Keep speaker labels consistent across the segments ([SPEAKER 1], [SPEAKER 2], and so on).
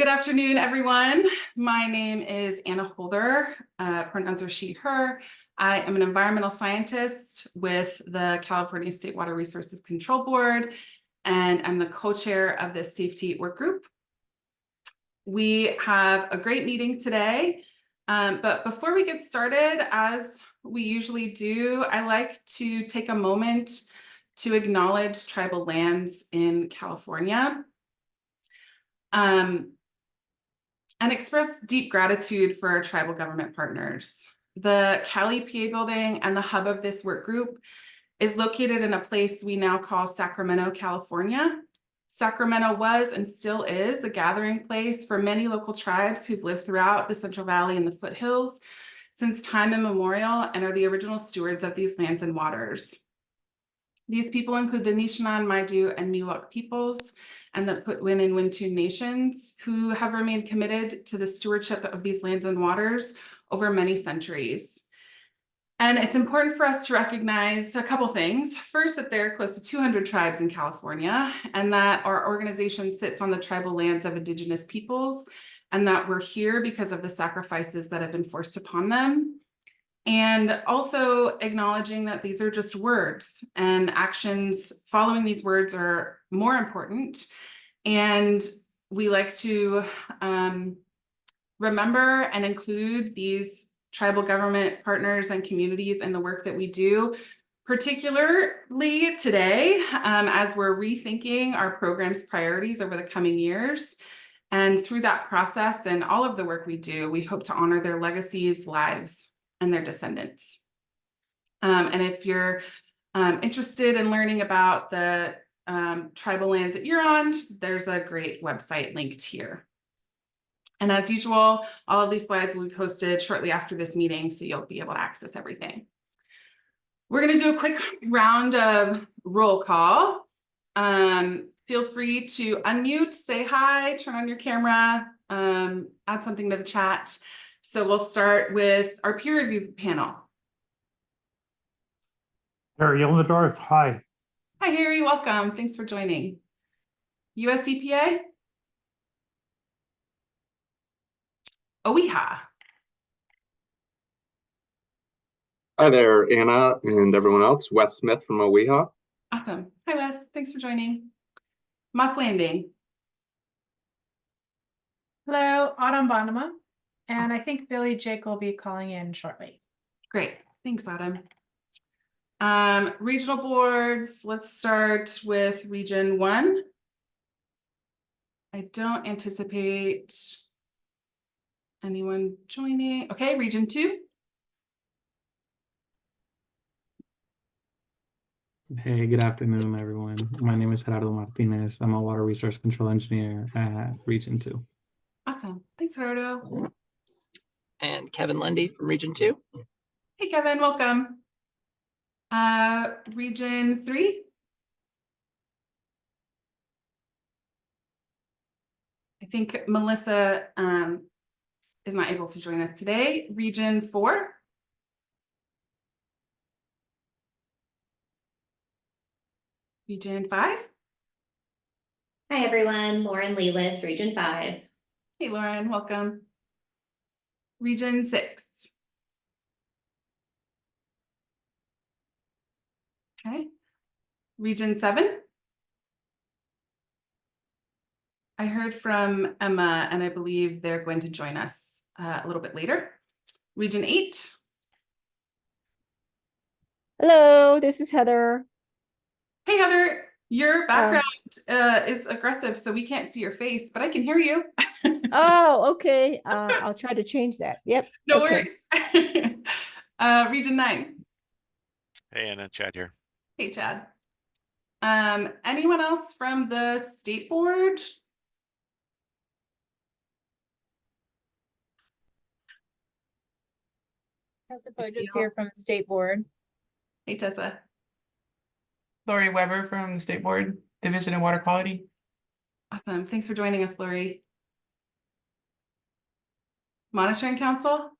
[SPEAKER 1] Good afternoon, everyone. My name is Anna Holder. Pronouns are she, her. I am an environmental scientist with the California State Water Resources Control Board, and I'm the co-chair of the Safety Work Group. We have a great meeting today, but before we get started, as we usually do, I like to take a moment to acknowledge tribal lands in California. And express deep gratitude for our tribal government partners. The Cali PA building and the hub of this work group is located in a place we now call Sacramento, California. Sacramento was and still is a gathering place for many local tribes who've lived throughout the Central Valley and the foothills since time immemorial and are the original stewards of these lands and waters. These people include the Nishanan, Maidu, and Miwok peoples, and the Putwin and Wintun nations, who have remained committed to the stewardship of these lands and waters over many centuries. And it's important for us to recognize a couple things. First, that there are close to 200 tribes in California, and that our organization sits on the tribal lands of indigenous peoples, and that we're here because of the sacrifices that have been forced upon them. And also acknowledging that these are just words, and actions following these words are more important. And we like to remember and include these tribal government partners and communities in the work that we do, particularly today, as we're rethinking our program's priorities over the coming years. And through that process and all of the work we do, we hope to honor their legacies, lives, and their descendants. And if you're interested in learning about the tribal lands that you're on, there's a great website linked here. And as usual, all of these slides will be posted shortly after this meeting, so you'll be able to access everything. We're going to do a quick round of roll call. Feel free to unmute, say hi, turn on your camera, add something to the chat. So we'll start with our peer review panel.
[SPEAKER 2] Harry Illendorf, hi.
[SPEAKER 1] Hi, Harry, welcome. Thanks for joining. US EPA? OEHA.
[SPEAKER 3] Hi there, Anna and everyone else. Wes Smith from OEHA.
[SPEAKER 1] Awesome. Hi, Wes. Thanks for joining. Moss Landing.
[SPEAKER 4] Hello, Autumn Bonema. And I think Billy Jake will be calling in shortly.
[SPEAKER 1] Great. Thanks, Autumn. Regional boards. Let's start with Region 1. I don't anticipate anyone joining. Okay, Region 2.
[SPEAKER 5] Hey, good afternoon, everyone. My name is Gerardo Martinez. I'm a water resource control engineer at Region 2.
[SPEAKER 1] Awesome. Thanks, Gerardo.
[SPEAKER 6] And Kevin Lundy from Region 2.
[SPEAKER 1] Hey, Kevin, welcome. Region 3. I think Melissa is not able to join us today. Region 4. Region 5.
[SPEAKER 7] Hi, everyone. Lauren Lelis, Region 5.
[SPEAKER 1] Hey, Lauren, welcome. Region 6. Okay. Region 7. I heard from Emma, and I believe they're going to join us a little bit later. Region 8.
[SPEAKER 8] Hello, this is Heather.
[SPEAKER 1] Hey, Heather, your background is aggressive, so we can't see your face, but I can hear you.
[SPEAKER 8] Oh, okay. I'll try to change that. Yep.
[SPEAKER 1] No
[SPEAKER 8] okay.
[SPEAKER 1] worries. Region 9.
[SPEAKER 9] Hey, Anna, Chad here.
[SPEAKER 1] Hey, Chad. Anyone else from the state board?
[SPEAKER 4] Tessa Pogus here from the state board.
[SPEAKER 1] Hey, Tessa.
[SPEAKER 10] Lori Weber from the State Board, Division of Water Quality.
[SPEAKER 1] Awesome. Thanks for joining us, Lori. Monitoring Council?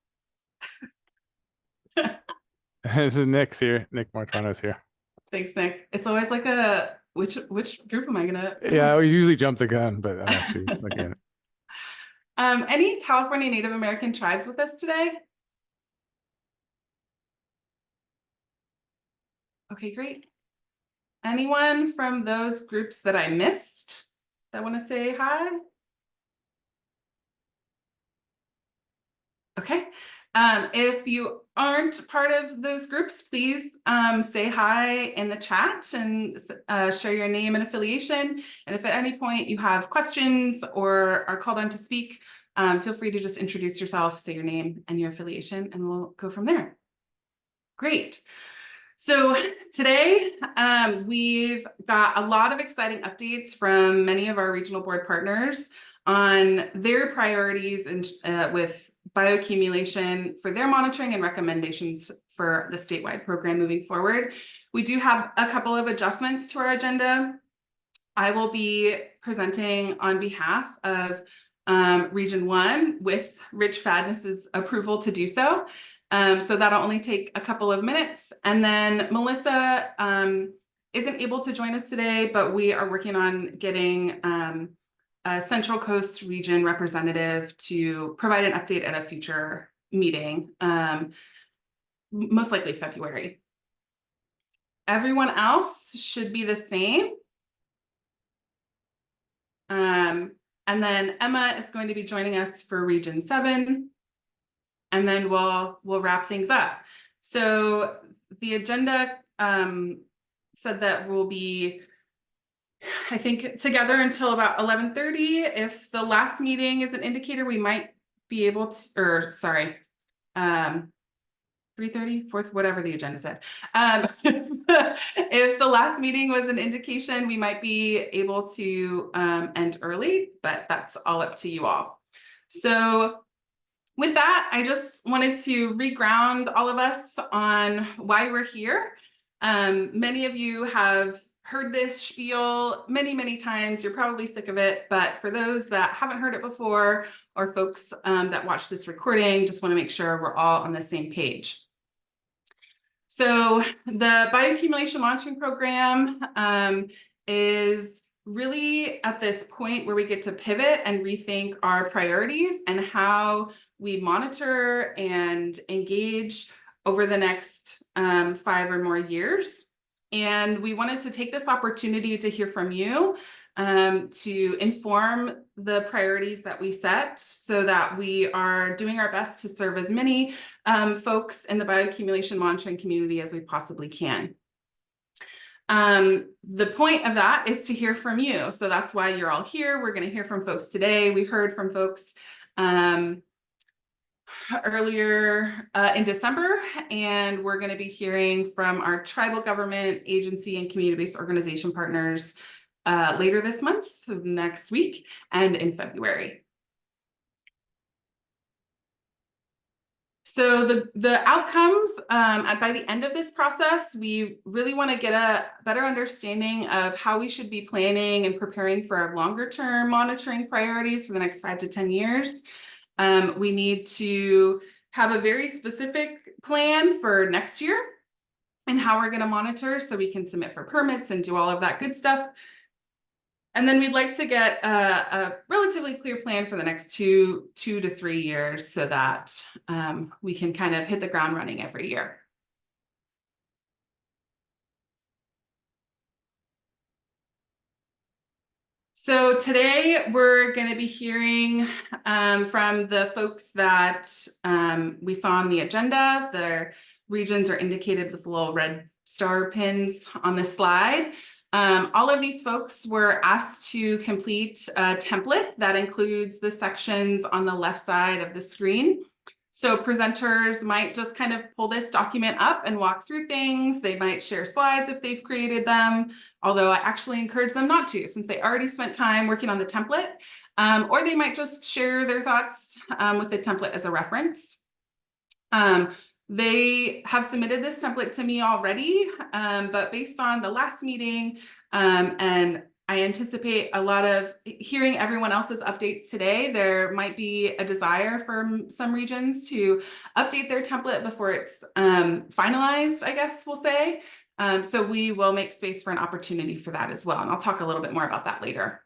[SPEAKER 11] This is Nick's here. Nick Martrano's here.
[SPEAKER 1] Thanks, Nick. It's always like a which group am I gonna?
[SPEAKER 11] Yeah, we usually jump the gun, but I'm actually looking at it.
[SPEAKER 1] Any California Native American tribes with us today? Okay, great. Anyone from those groups that I missed that want to say hi? Okay. If you aren't part of those groups, please say hi in the chat and share your name and affiliation. And if at any point you have questions or are called on to speak, feel free to just introduce yourself, say your name and your affiliation, and we'll go from there. Great. So today, we've got a lot of exciting updates from many of our regional board partners on their priorities and with bioaccumulation for their monitoring and recommendations for the statewide program moving forward. We do have a couple of adjustments to our agenda. I will be presenting on behalf of Region 1 with Rich Fadness's approval to do so. So that'll only take a couple of minutes. And then Melissa isn't able to join us today, but we are working on getting a Central Coast region representative to provide an update at a future meeting, most likely February. Everyone else should be the same. And then Emma is going to be joining us for Region 7. And then we'll wrap things up. So the agenda said that we'll be, I think, together until about 11:30. If the last meeting is an indicator, we might be able to, or sorry, 3:30, 4th, whatever the agenda said. If the last meeting was an indication, we might be able to end early, but that's all up to you all. So with that, I just wanted to reground all of us on why we're here. Many of you have heard this spiel many, many times. You're probably sick of it, but for those that haven't heard it before, or folks that watch this recording, just want to make sure we're all on the same page. So the bioaccumulation monitoring program is really at this point where we get to pivot and rethink our priorities and how we monitor and engage over the next 5 or more years. And we wanted to take this opportunity to hear from you to inform the priorities that we set so that we are doing our best to serve as many folks in the bioaccumulation monitoring community as we possibly can. The point of that is to hear from you. So that's why you're all here. We're going to hear from folks today. We heard from folks earlier in December, and we're going to be hearing from our tribal government, agency, and community-based organization partners later this month, next week, and in February. So the outcomes by the end of this process, we really want to get a better understanding of how we should be planning and preparing for our longer term monitoring priorities for the next 5 to 10 years. We need to have a very specific plan for next year and how we're going to monitor so we can submit for permits and do all of that good stuff. And then we'd like to get a relatively clear plan for the next 2 to 3 years so that we can kind of hit the ground running every year. So today we're going to be hearing from the folks that we saw on the agenda. Their regions are indicated with little red star pins on the slide. All of these folks were asked to complete a template that includes the sections on the left side of the screen. So presenters might just kind of pull this document up and walk through things. They might share slides if they've created them, although I actually encourage them not to, since they already spent time working on the template, or they might just share their thoughts with the template as a reference. They have submitted this template to me already, but based on the last meeting, and I anticipate a lot of hearing everyone else's updates today, there might be a desire for some regions to update their template before it's finalized, I guess we'll say. So we will make space for an opportunity for that as well. And I'll talk a little bit more about that later.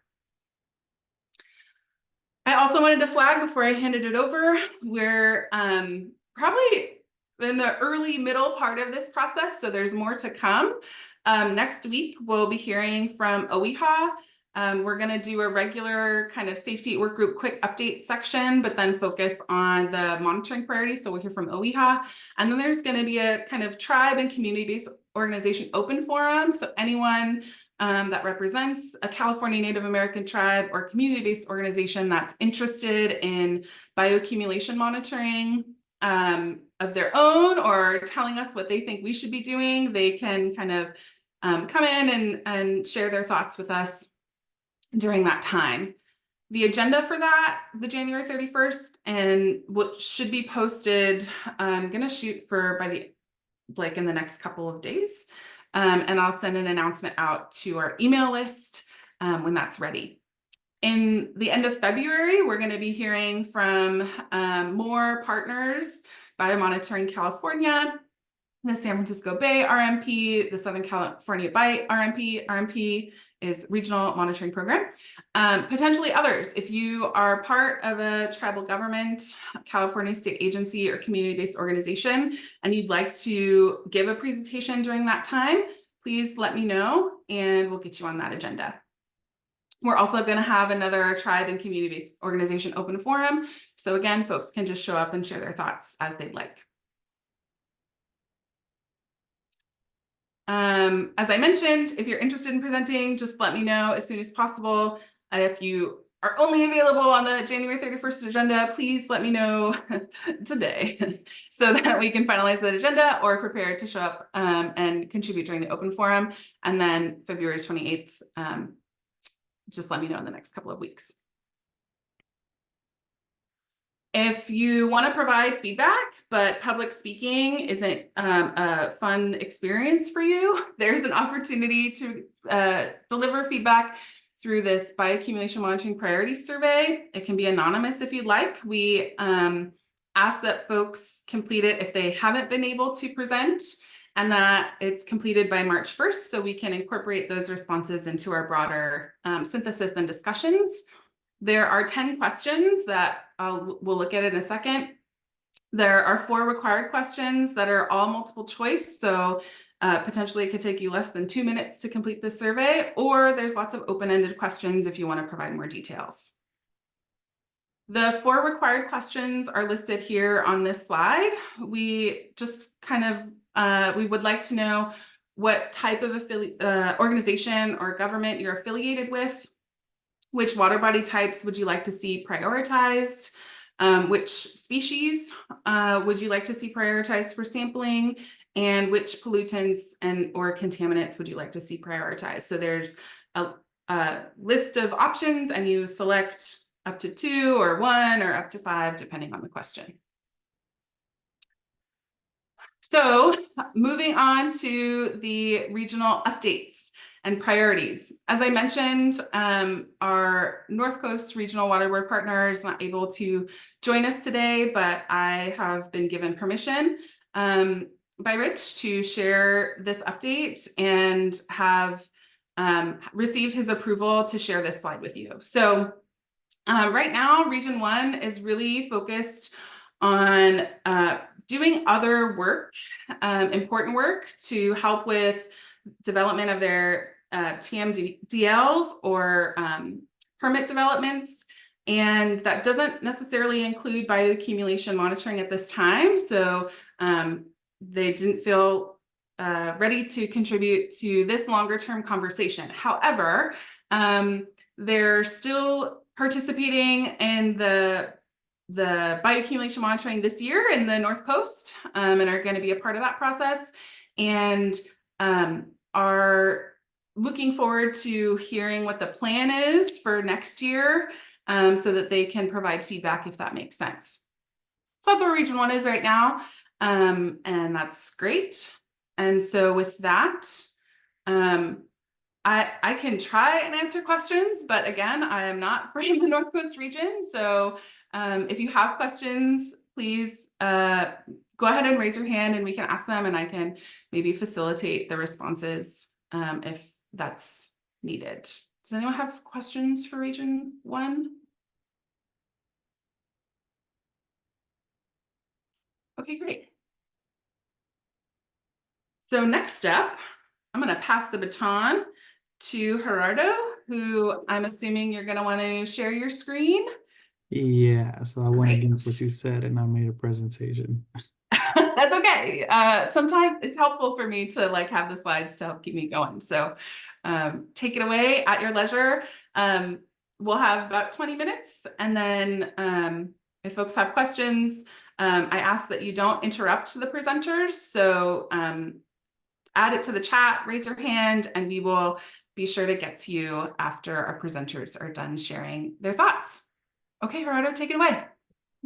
[SPEAKER 1] I also also wanted to flag before I handed it over, we're probably in the early middle part of this process, so there's more to come. Next week, we'll be hearing from OEHA. We're going to do a regular kind of safety work group quick update section, but then focus on the monitoring priorities. So we'll hear from OEHA. And then there's going to be a kind of tribe and community-based organization open forum. So anyone that represents a California Native American tribe or community-based organization that's interested in bioaccumulation monitoring of their own, or telling us what they think we should be doing, they can kind of come in and share their thoughts with us during that time. The agenda for that, the January 31st, and what should be posted, I'm gonna shoot for by the in the next couple of days. And I'll send an announcement out to our email list when that's ready. In the end of February, we're going to be hearing from more partners, Biomonitoring California, the San Francisco Bay RMP, the Southern California Bight RMP. RMP is Regional Monitoring Program. Potentially others. If you are part of a tribal government, California state agency, or community-based organization, and you'd like to give a presentation during that time, please let me know and we'll get you on that agenda. We're also going to have another tribe and community-based organization open forum. So again, folks can just show up and share their thoughts as they'd like. As I mentioned, if you're interested in presenting, just let me know as soon as possible. If you are only available on the January 31st agenda, please let me know today so that we can finalize that agenda or prepare to show up and contribute during the open forum. And then February 28th, just let me know in the next couple of weeks. If you want to provide feedback, but public speaking isn't a fun experience for you, there's an opportunity to deliver feedback through this bioaccumulation monitoring priorities survey. It can be anonymous if you'd like. We ask that folks complete it if they haven't been able to present, and that it's completed by March 1st, so we can incorporate those responses into our broader synthesis and discussions. There are 10 questions that we'll look at in a second. There are 4 required questions that are all multiple choice. So potentially it could take you less than 2 minutes to complete the survey, or there's lots of open-ended questions if you want to provide more details. The 4 required questions are listed here on this slide. We just kind of, we would like to know what type of organization or government you're affiliated with. Which water body types would you like to see prioritized? Which species would you like to see prioritized for sampling? And which pollutants or contaminants would you like to see prioritized? So there's a list of options, and you select up to 2 or 1 or up to 5, depending on the question. So moving on to the regional updates and priorities. As I mentioned, our North Coast Regional Water Board partner is not able to join us today, but I have been given permission by Rich to share this update and have received his approval to share this slide with you. So right now, Region 1 is really focused on doing other work, important work to help with development of their TMDLs or permit developments. And that doesn't necessarily include bioaccumulation monitoring at this time. So they didn't feel ready to contribute to this longer term conversation. However, they're still participating in the bioaccumulation monitoring this year in the North Coast and are going to be a part of that process, and are looking forward to hearing what the plan is for next year so that they can provide feedback if that makes sense. So that's where Region 1 is right now, and that's great. And so with that, I can try and answer questions, but again, I am not from the North Coast region. So if you have questions, please go ahead and raise your hand and we can ask them, and I can maybe facilitate the responses if that's needed. Does anyone have questions for Region 1? Okay, great. So next up, I'm going to pass the baton to Gerardo, who I'm assuming you're going to want to share your screen.
[SPEAKER 5] Yeah, so I went against what
[SPEAKER 1] Great.
[SPEAKER 5] you said and I made a presentation.
[SPEAKER 1] That's okay. Sometimes it's helpful for me to like have the slides to help keep me going. So take it away at your leisure. We'll have about 20 minutes. And then if folks have questions, I ask that you don't interrupt the presenters. So add it to the chat, raise your hand, and we will be sure to get to you after our presenters are done sharing their thoughts. Okay, Gerardo, take it away.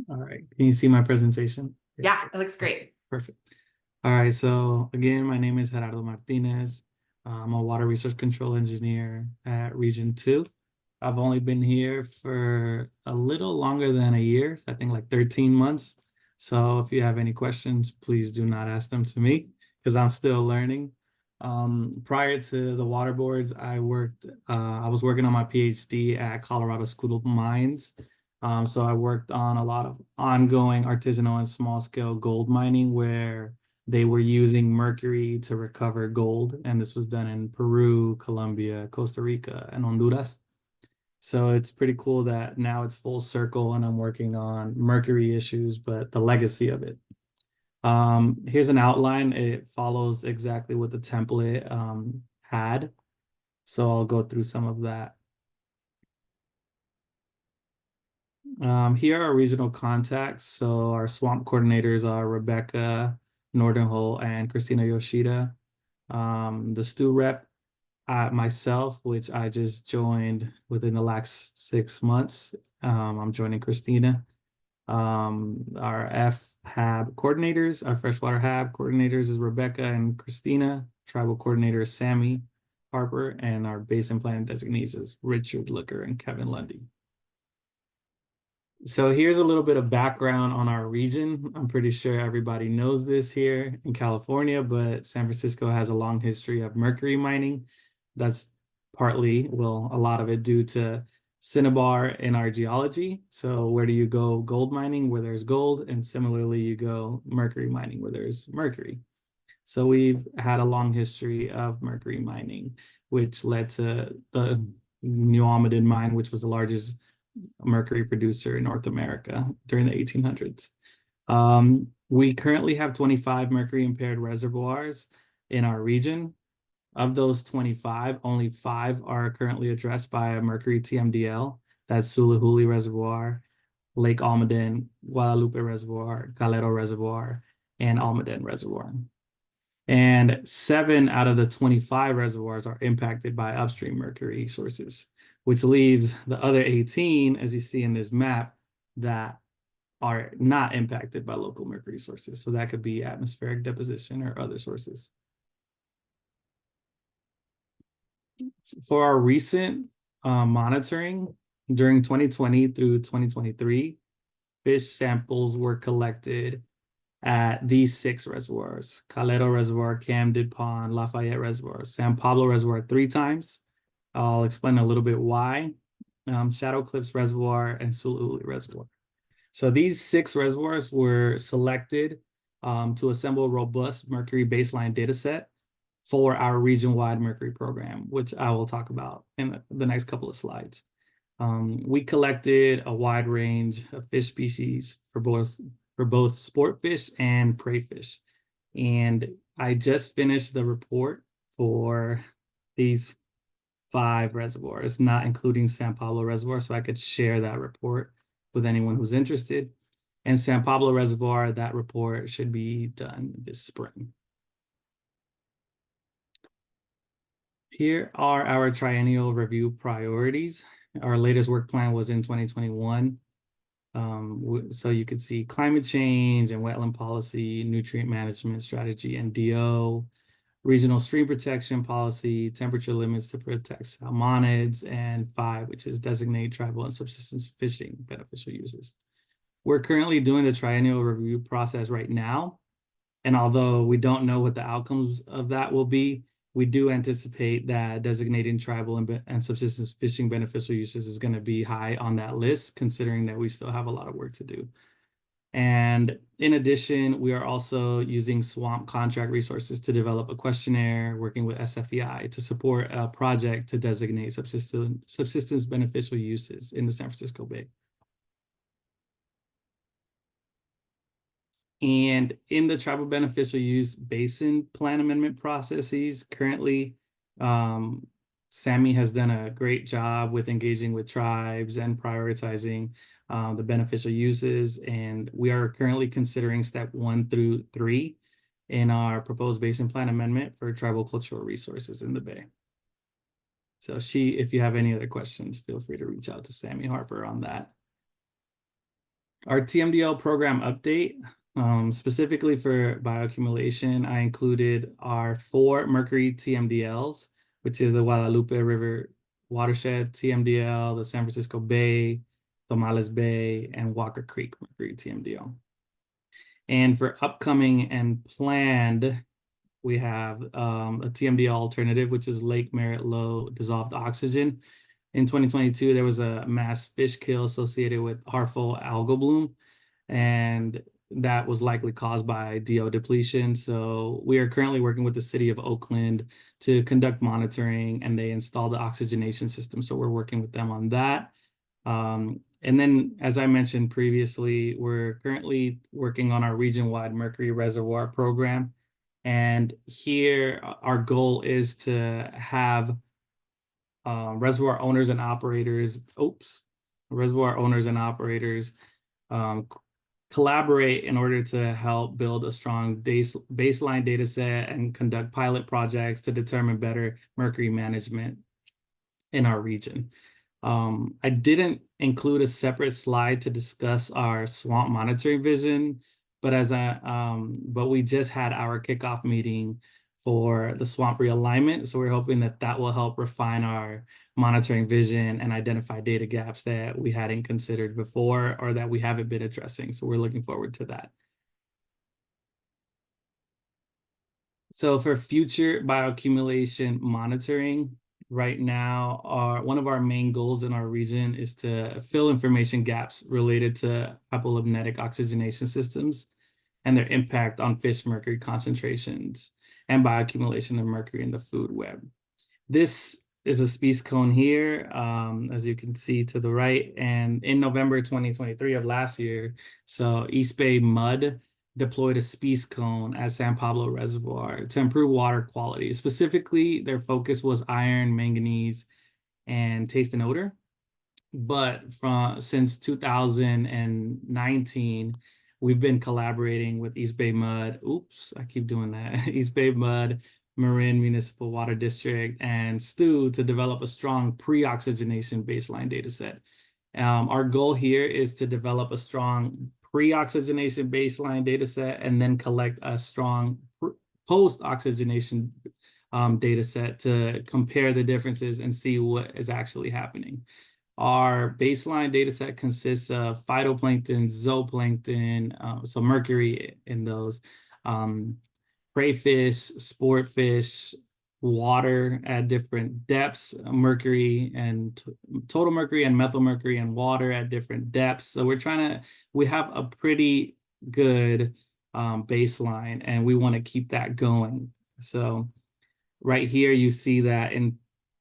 [SPEAKER 5] All right, can you see my presentation?
[SPEAKER 1] Yeah, it looks great.
[SPEAKER 5] Perfect. All right, so again, my name is Gerardo Martinez. I'm a water resource control engineer at Region 2. I've only been here for a little longer than a year, I think like 13 months. So if you have any questions, please do not ask them to me because I'm still learning. Prior to the water boards, I was working on my PhD at Colorado School of Mines. So I worked on a lot of ongoing artisanal and small scale gold mining where they were using mercury to recover gold. And this was done in Peru, Colombia, Costa Rica, and Honduras. So it's pretty cool that now it's full circle and I'm working on mercury issues, but the legacy of it. Here's an outline. It follows exactly what the template had. So I'll go through some of that. Here are our regional contacts. So our swamp coordinators are Rebecca Nordenhole and Christina Yoshida. The STU rep, myself, which I just joined within the last 6 months. I'm joining Christina. Our FHAB coordinators, our freshwater HAB coordinators is Rebecca and Christina. Tribal coordinator is Sammy Harper, and our basin planning designees is Richard Looker and Kevin Lundy. So here's a little bit of background on our region. I'm pretty sure everybody knows this here in California, but San Francisco has a long history of mercury mining. That's partly, well, a lot of it due to cinnabar in our geology. So where do you go gold mining? Where there's gold, and similarly you go mercury mining where there's mercury. So we've had a long history of mercury mining, which led to the New Almaden mine, which was the largest mercury producer in North America during the 1800s. We currently have 25 mercury impaired reservoirs in our region. Of those 25, only 5 are currently addressed by a mercury TMDL. That's Sulahuli Reservoir, Lake Almaden, Guadalupe Reservoir, Galero Reservoir, and Almaden Reservoir. And 7 out of the 25 reservoirs are impacted by upstream mercury sources, which leaves the other 18, as you see in this map, that are not impacted by local mercury sources. So that could be atmospheric deposition or other sources. For our recent monitoring during 2020 through 2023, fish samples were collected at these 6 reservoirs: Calero Reservoir, Camden Pond, Lafayette Reservoir, San Pablo Reservoir 3 times. I'll explain a little bit why. Shadow Cliffs Reservoir and Sulahuli Reservoir. So these 6 reservoirs were selected to assemble a robust mercury baseline data set for our region-wide mercury program, which I will talk about in the next couple of slides. We collected a wide range of fish species for both sport fish and prey fish. And I just finished the report for these 5 reservoirs, not including San Pablo Reservoir, so I could share that report with anyone who's interested. And San Pablo Reservoir, that report should be done this spring. Here are our triennial review priorities. Our latest work plan was in 2021. So you could see climate change and wetland policy, nutrient management strategy, NDO, regional stream protection policy, temperature limits to protect salmonids, and 5, which is designate tribal and subsistence fishing beneficial uses. We're currently doing the triennial review process right now. And although we don't know what the outcomes of that will be, we do anticipate that designating tribal and subsistence fishing beneficial uses is going to be high on that list, considering that we still have a lot of work to do. And in addition, we are also using swamp contract resources to develop a questionnaire, working with SFEI to support a project to designate subsistence beneficial uses in the San Francisco Bay. And in the tribal beneficial use basin plan amendment processes, currently, Sammy has done a great job with engaging with tribes and prioritizing the beneficial uses. And we are currently considering step 1 through 3 in our proposed basin plan amendment for tribal cultural resources in the Bay. So if you have any other questions, feel free to reach out to Sammy Harper on that. Our TMDL program update, specifically for bioaccumulation, I included our 4 Mercury TMDLs, which is the Guadalupe River Watershed TMDL, the San Francisco Bay, Tomales Bay, and Walker Creek Mercury TMDL. And for upcoming and planned, we have a TMDL alternative, which is Lake Merritt Low Dissolved Oxygen. In 2022, there was a mass fish kill associated with harmful algal bloom, and that was likely caused by DO depletion. So we are currently working with the city of Oakland to conduct monitoring, and they installed the oxygenation system. So we're working with them on that. And then, as I mentioned previously, we're currently working on our region-wide mercury reservoir program. And here, our goal is to have reservoir owners and operators collaborate in order to help build a strong baseline data set and conduct pilot projects to determine better mercury management in our region. I didn't include a separate slide to discuss our swamp monitoring vision, but but we just had our kickoff meeting for the swamp realignment. So we're hoping that that will help refine our monitoring vision and identify data gaps that we hadn't considered before or that we haven't been addressing. So we're looking forward to that. So for future bioaccumulation monitoring, right now, one of our main goals in our region is to fill information gaps related to hypolimnetic oxygenation systems and their impact on fish mercury concentrations and bioaccumulation of mercury in the food web. This is a species cone here, as you can see to the right. And in November 2023 of last year, so East Bay Mud deployed a species cone at San Pablo Reservoir to improve water quality. Specifically, their focus was iron, manganese, and taste and odor. But since 2019, we've been collaborating with East Bay Mud. Oops, I keep doing that. East Bay Mud, Marin Municipal Water District, and STU to develop a strong pre-oxygenation baseline data set. Our goal here is to develop a strong pre-oxygenation baseline data set and then collect a strong post-oxygenation data set to compare the differences and see what is actually happening. Our baseline data set consists of phytoplankton, zooplankton, so mercury in those, prey sport fish, water at different depths, mercury and total mercury and methyl mercury and water at different depths. So we have a pretty good baseline and we want to keep that going. So right here, you see that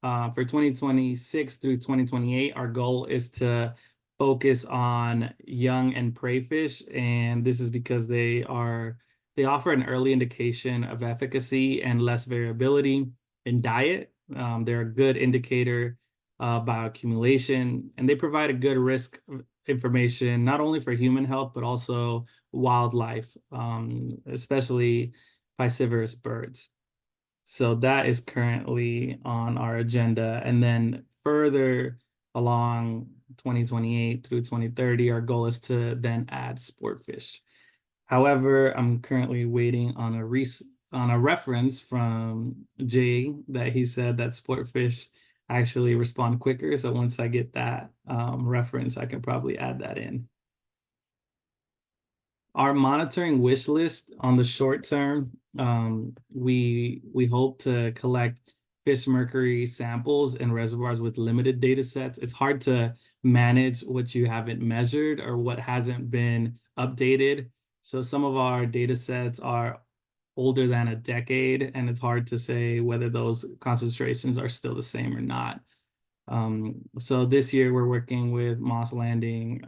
[SPEAKER 5] for 2026 through 2028, our goal is to focus on young and prey fish. And this is because they offer an early indication of efficacy and less variability in diet. They're a good indicator of bioaccumulation, and they provide a good risk information, not only for human health, but also wildlife, especially piscivorous birds. So that is currently on our agenda. And then further along 2028 through 2030, our goal is to then add sport fish. However, I'm currently waiting on a reference from Jay that he said that sport fish actually respond quicker. So once I get that reference, I can probably add that in. Our monitoring wish list on the short term, we hope to collect fish mercury samples in reservoirs with limited data sets. It's hard to manage what you haven't measured or what hasn't been updated. So some of our data sets are older than a decade, and it's hard to say whether those concentrations are still the same or not. So this year we're working with Moss Landing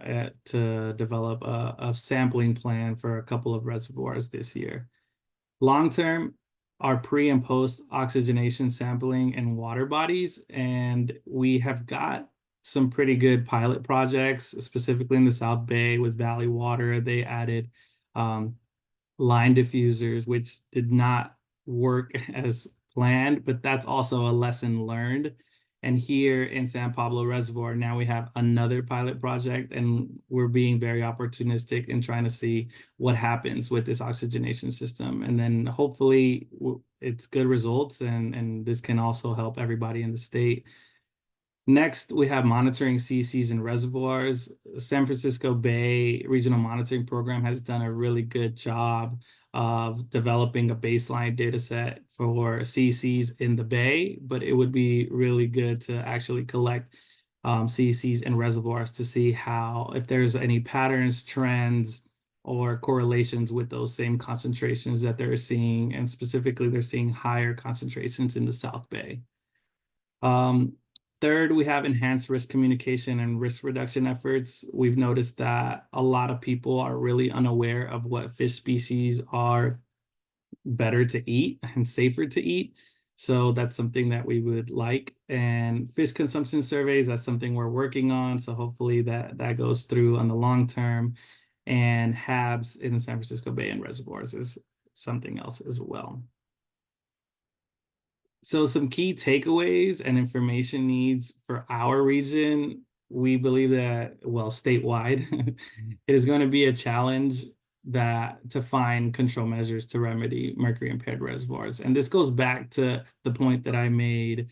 [SPEAKER 5] to develop a sampling plan for a couple of reservoirs this year. Long term, our pre and post oxygenation sampling in water bodies, and we have got some pretty good pilot projects, specifically in the South Bay with Valley Water. They added line diffusers, which did not work as planned, but that's also a lesson learned. And here in San Pablo Reservoir, now we have another pilot project, and we're being very opportunistic in trying to see what happens with this oxygenation system. And then hopefully it's good results, and this can also help everybody in the state. Next, we have monitoring CCs and reservoirs. San Francisco Bay Regional Monitoring Program has done a really good job of developing a baseline data set for CCs in the Bay, but it would be really good to actually collect CCs and reservoirs to see if there's any patterns, trends, or correlations with those same concentrations that they're seeing, and specifically they're seeing higher concentrations in the South Bay. Third, we have enhanced risk communication and risk reduction efforts. We've noticed that a lot of people are really unaware of what fish species are better to eat and safer to eat. So that's something that we would like. And fish consumption surveys, that's something we're working on. So hopefully that goes through on the long term. And HABs in the San Francisco Bay and reservoirs is something else as well. So some key takeaways and information needs for our region. We believe that, well, statewide, it is going to be a challenge to find control measures to remedy mercury impaired reservoirs. And this goes back to the point that I made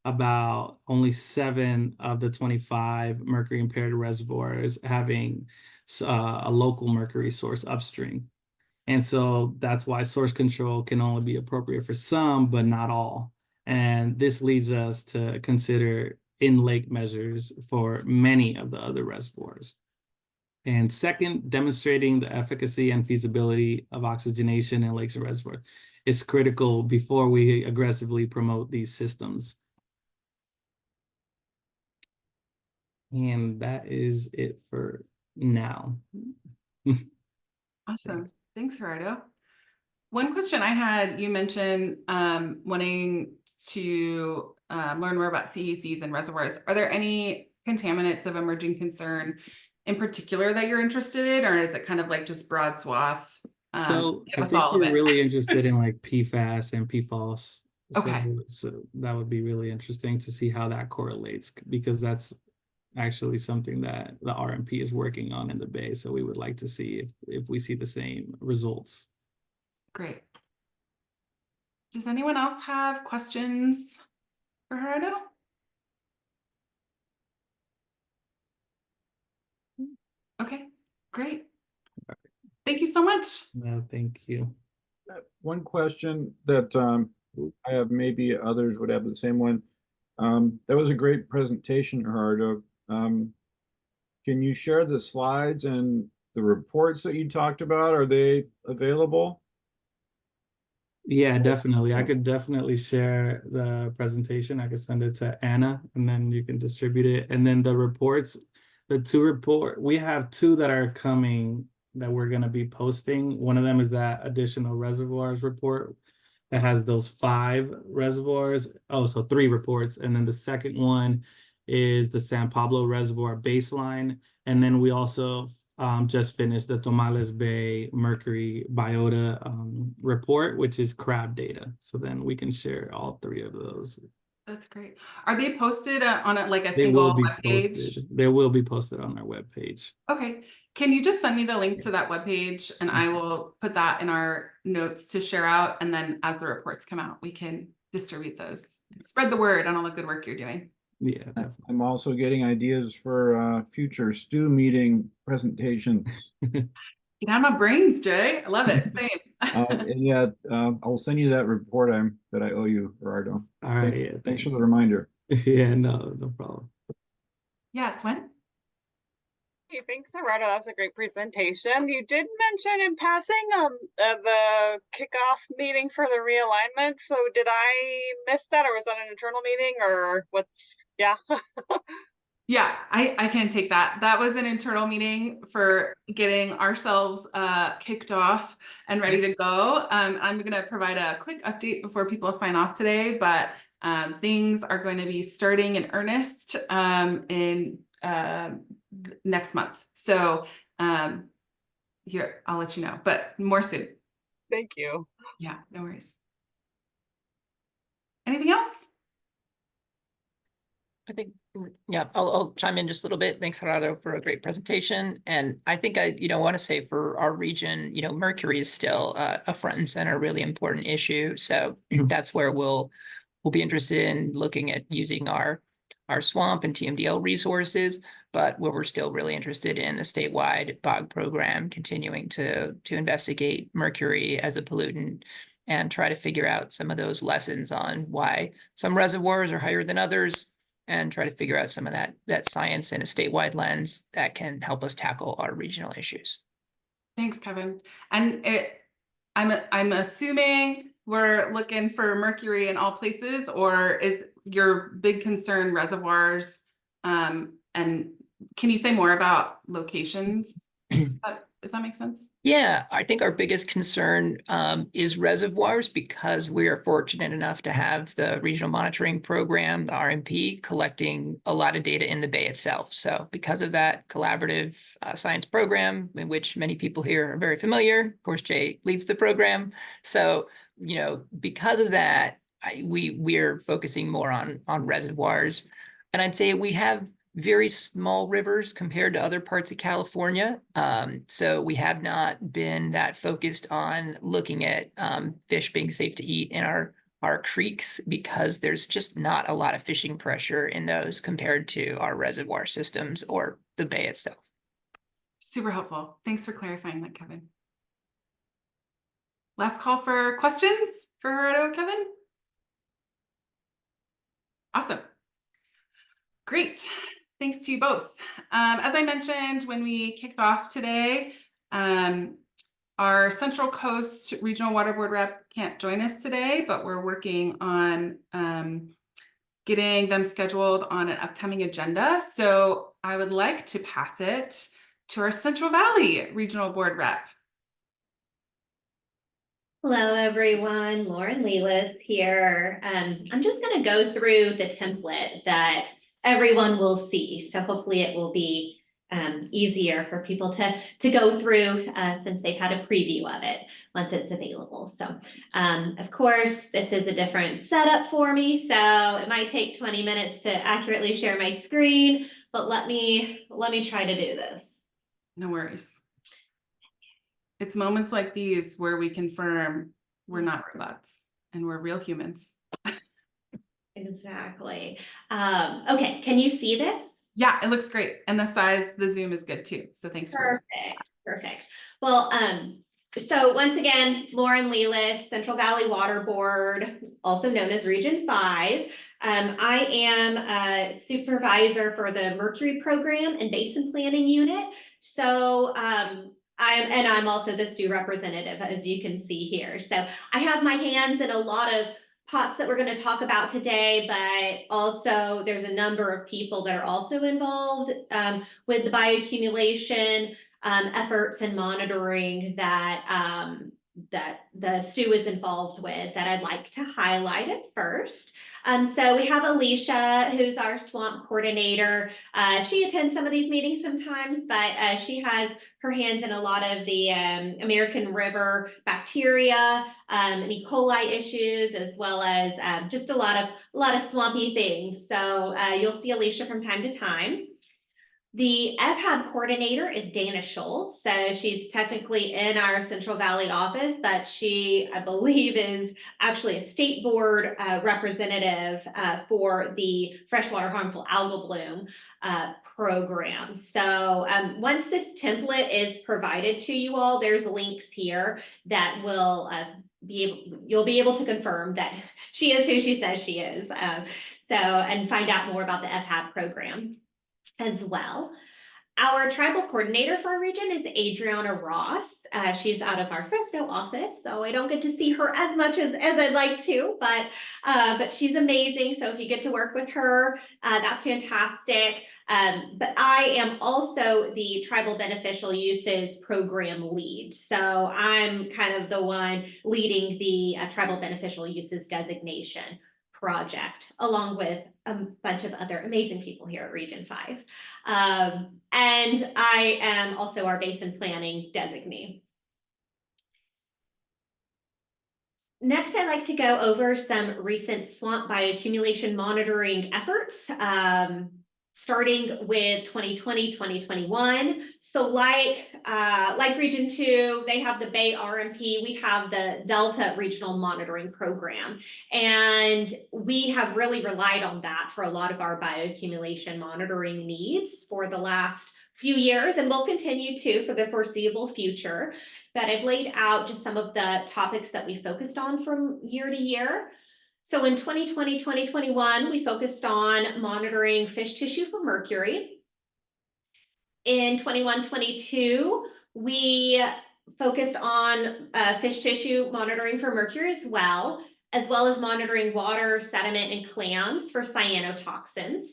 [SPEAKER 5] about only 7 of the 25 mercury impaired reservoirs having a local mercury source upstream. And so that's why source control can only be appropriate for some, but not all. And this leads us to consider in-lake measures for many of the other reservoirs. And second, demonstrating the efficacy and feasibility of oxygenation in lakes and reservoirs is critical before we aggressively promote these systems. And that is it for now.
[SPEAKER 1] Awesome. Thanks, Gerardo. One question I had, you mentioned wanting to learn more about CECs and reservoirs. Are there any contaminants of emerging concern in particular that you're interested in, or is it kind of like just broad swath?
[SPEAKER 5] So
[SPEAKER 1] Give
[SPEAKER 5] I
[SPEAKER 1] us
[SPEAKER 5] think
[SPEAKER 1] all of
[SPEAKER 5] we're
[SPEAKER 1] it.
[SPEAKER 5] really interested in like PFAS and PFOS.
[SPEAKER 1] Okay.
[SPEAKER 5] So that would be really interesting to see how that correlates, because that's actually something that the RMP is working on in the Bay. So we would like to see if we see the same results.
[SPEAKER 1] Great. Does anyone else have questions for Gerardo? Okay, great. Thank you so much.
[SPEAKER 5] No, thank you.
[SPEAKER 12] One question that I have, maybe others would have the same one. That was a great presentation, Gerardo. Can you share the slides and the reports that you talked about? Are they available?
[SPEAKER 5] Yeah, definitely. I could definitely share the presentation. I could send it to Anna, and then you can distribute it. And then the reports, we have 2 that are coming that we're going to be posting. One of them is that additional reservoirs report that has those 5 reservoirs. Oh, so 3 reports. And then the second one is the San Pablo Reservoir baseline. And then we also just finished the Tomales Bay Mercury biota report, which is crab data. So then we can share all 3 of those.
[SPEAKER 1] That's great. Are they posted on like a
[SPEAKER 5] They will
[SPEAKER 1] single
[SPEAKER 5] be
[SPEAKER 1] webpage?
[SPEAKER 5] posted. They will be posted on our webpage.
[SPEAKER 1] Okay. Can you just send me the link to that webpage, and I will put that in our notes to share out. And then as the reports come out, we can distribute those. Spread the word on all the good work you're doing.
[SPEAKER 5] Yeah, definitely.
[SPEAKER 12] I'm also getting ideas for future stew meeting presentations.
[SPEAKER 1] You have my brains, Jay. I love it. Same.
[SPEAKER 12] And yeah, I'll send you that report that I owe you, Gerardo.
[SPEAKER 5] All right. Yeah,
[SPEAKER 12] thanks for the reminder.
[SPEAKER 5] Yeah, no problem.
[SPEAKER 1] Yeah, Swen?
[SPEAKER 13] Hey, thanks, Gerardo. That was a great presentation. You did mention in passing the kickoff meeting for the realignment. So did I miss that, or was that an internal meeting, or what's? Yeah.
[SPEAKER 1] Yeah, I can take that. That was an internal meeting for getting ourselves kicked off and ready to go. I'm going to provide a quick update before people sign off today, but things are going to be starting in earnest in next month. So here, I'll let you know, but more soon.
[SPEAKER 13] Thank you.
[SPEAKER 1] Yeah, no worries. Anything else?
[SPEAKER 6] I think, yeah, I'll chime in just a little bit. Thanks, Gerardo, for a great presentation. And I think I, want to say for our region, mercury is still a front and center, really important issue. So that's where we'll be interested in looking at using our swamp and TMDL resources, but where we're still really interested in a statewide bog program, continuing to investigate mercury as a pollutant and try to figure out some of those lessons on why some reservoirs are higher than others, and try to figure out some of that science in a statewide lens that can help us tackle our regional issues.
[SPEAKER 1] Thanks, Kevin. And I'm assuming we're looking for mercury in all places, or is your big concern reservoirs? And can you say more about locations, if that makes sense?
[SPEAKER 6] Yeah, I think our biggest concern is reservoirs, because we are fortunate enough to have the regional monitoring program, the RMP, collecting a lot of data in the bay itself. So because of that collaborative science program, in which many people here are very familiar, of course, Jay leads the program. So, because of that, we're focusing more on reservoirs. And I'd say we have very small rivers compared to other parts of California. So we have not been that focused on looking at fish being safe to eat in our creeks, because there's just not a lot of fishing pressure in those compared to our reservoir systems or the bay itself.
[SPEAKER 1] Super helpful. Thanks for clarifying that, Kevin. Last call for questions for Gerardo and Kevin. Awesome. Great. Thanks to you both. As I mentioned when we kicked off today, our Central Coast Regional Water Board rep can't join us today, but we're working on getting them scheduled on an upcoming agenda. So I would like to pass it to our Central Valley Regional Board rep.
[SPEAKER 7] Hello, everyone. Lauren Lelis here. I'm just going to go through the template that everyone will see. So hopefully it will be easier for people to go through since they've had a preview of it once it's available. So of course, this is a different setup for me, so it might take 20 minutes to accurately share my screen, but let me try to do this.
[SPEAKER 1] No worries. It's moments like these where we confirm we're not robots and we're real humans.
[SPEAKER 7] Exactly. Okay, can you see this?
[SPEAKER 1] Yeah, it looks great. And the size, the zoom is good too. So thanks for
[SPEAKER 7] Perfect. Well, so once again, Lauren Lelis, Central Valley Water Board, also known as Region 5. I am a supervisor for the Mercury Program and Basin Planning Unit. So I'm also the STU representative, as you can see here. So I have my hands in a lot of pots that we're going to talk about today, but also there's a number of people that are also involved with the bioaccumulation efforts and monitoring that that the STU is involved with that I'd like to highlight at first. So we have Alicia, who's our swamp coordinator. She attends some of these meetings sometimes, but she has her hands in a lot of the American River bacteria and E. coli issues, as well as just a lot of swampy things. So you'll see Alicia from time to time. The FHAB coordinator is Dana Schultz. So she's technically in our Central Valley office, but she, I believe, is actually a state board representative for the freshwater harmful algal bloom program. So once this template is provided to you all, there's links here that will you'll be able to confirm that she is who she says she is. And find out more about the FHAB program as well. Our tribal coordinator for our region is Adriana Ross. She's out of our Fresno office, so I don't get to see her as much as I'd like to, but she's amazing. So if you get to work with her, that's fantastic. But I am also the tribal beneficial uses program lead. So I'm kind of the one leading the tribal beneficial uses designation project, along with a bunch of other amazing people here at Region 5. And I am also our basin planning designee. Next, I'd like to go over some recent swamp bioaccumulation monitoring efforts, starting with 2020, 2021. So like Region 2, they have the Bay RMP, we have the Delta Regional Monitoring Program. And we have really relied on that for a lot of our bioaccumulation monitoring needs for the last few years, and will continue to for the foreseeable future. But I've laid out just some of the topics that we focused on from year to year. So in 2020, 2021, we focused on monitoring fish tissue for mercury. In 21-22, we focused on fish tissue monitoring for mercury as well as monitoring water, sediment, and clams for cyanotoxins.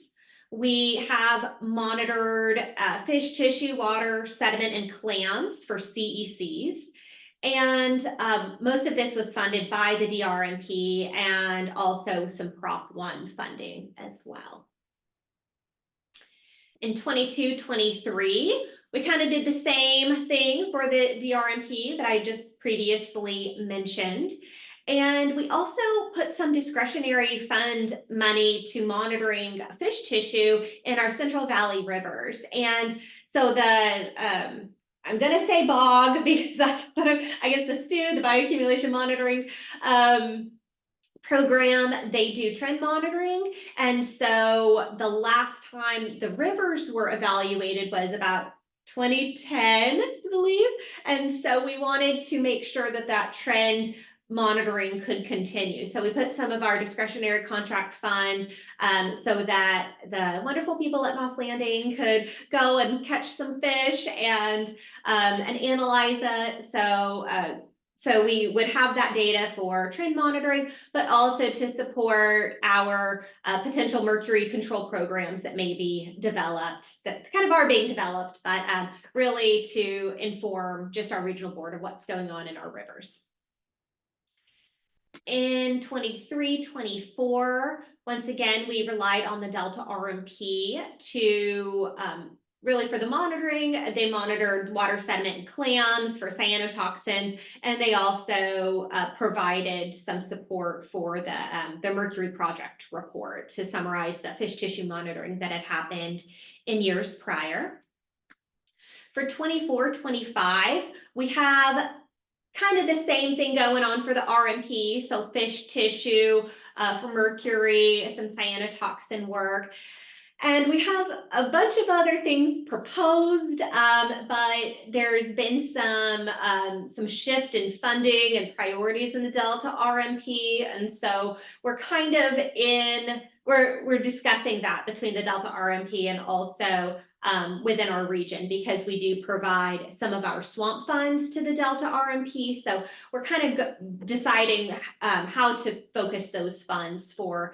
[SPEAKER 7] We have monitored fish tissue, water, sediment, and clams for CECs. And most of this was funded by the DRMP and also some Prop 1 funding as well. In 22-23, we kind of did the same thing for the DRMP that I just previously mentioned. And we also put some discretionary fund money to monitoring fish tissue in our Central Valley rivers. And so I'm going to say bog because that's what I guess the STU, the bioaccumulation monitoring program, they do trend monitoring. And so the last time the rivers were evaluated was about 2010, I believe. And so we wanted to make sure that that trend monitoring could continue. So we put some of our discretionary contract fund so that the wonderful people at Moss Landing could go and catch some fish and analyze it. So we would have that data for trend monitoring, but also to support our potential mercury control programs that may be developed, that kind of are being developed, but really to inform just our regional board of what's going on in our rivers. In 23-24, once again, we relied on the Delta RMP to really for the monitoring. They monitored water, sediment, and clams for cyanotoxins, and they also provided some support for the Mercury Project report to summarize the fish tissue monitoring that had happened in years prior. For 24-25, we have kind of the same thing going on for the RMP, so fish tissue for mercury, some cyanotoxin work. And we have a bunch of other things proposed, but there's been some shift in funding and priorities in the Delta RMP. And so we're kind of we're discussing that between the Delta RMP and also within our region, because we do provide some of our swamp funds to the Delta RMP. So we're kind of deciding how to focus those funds for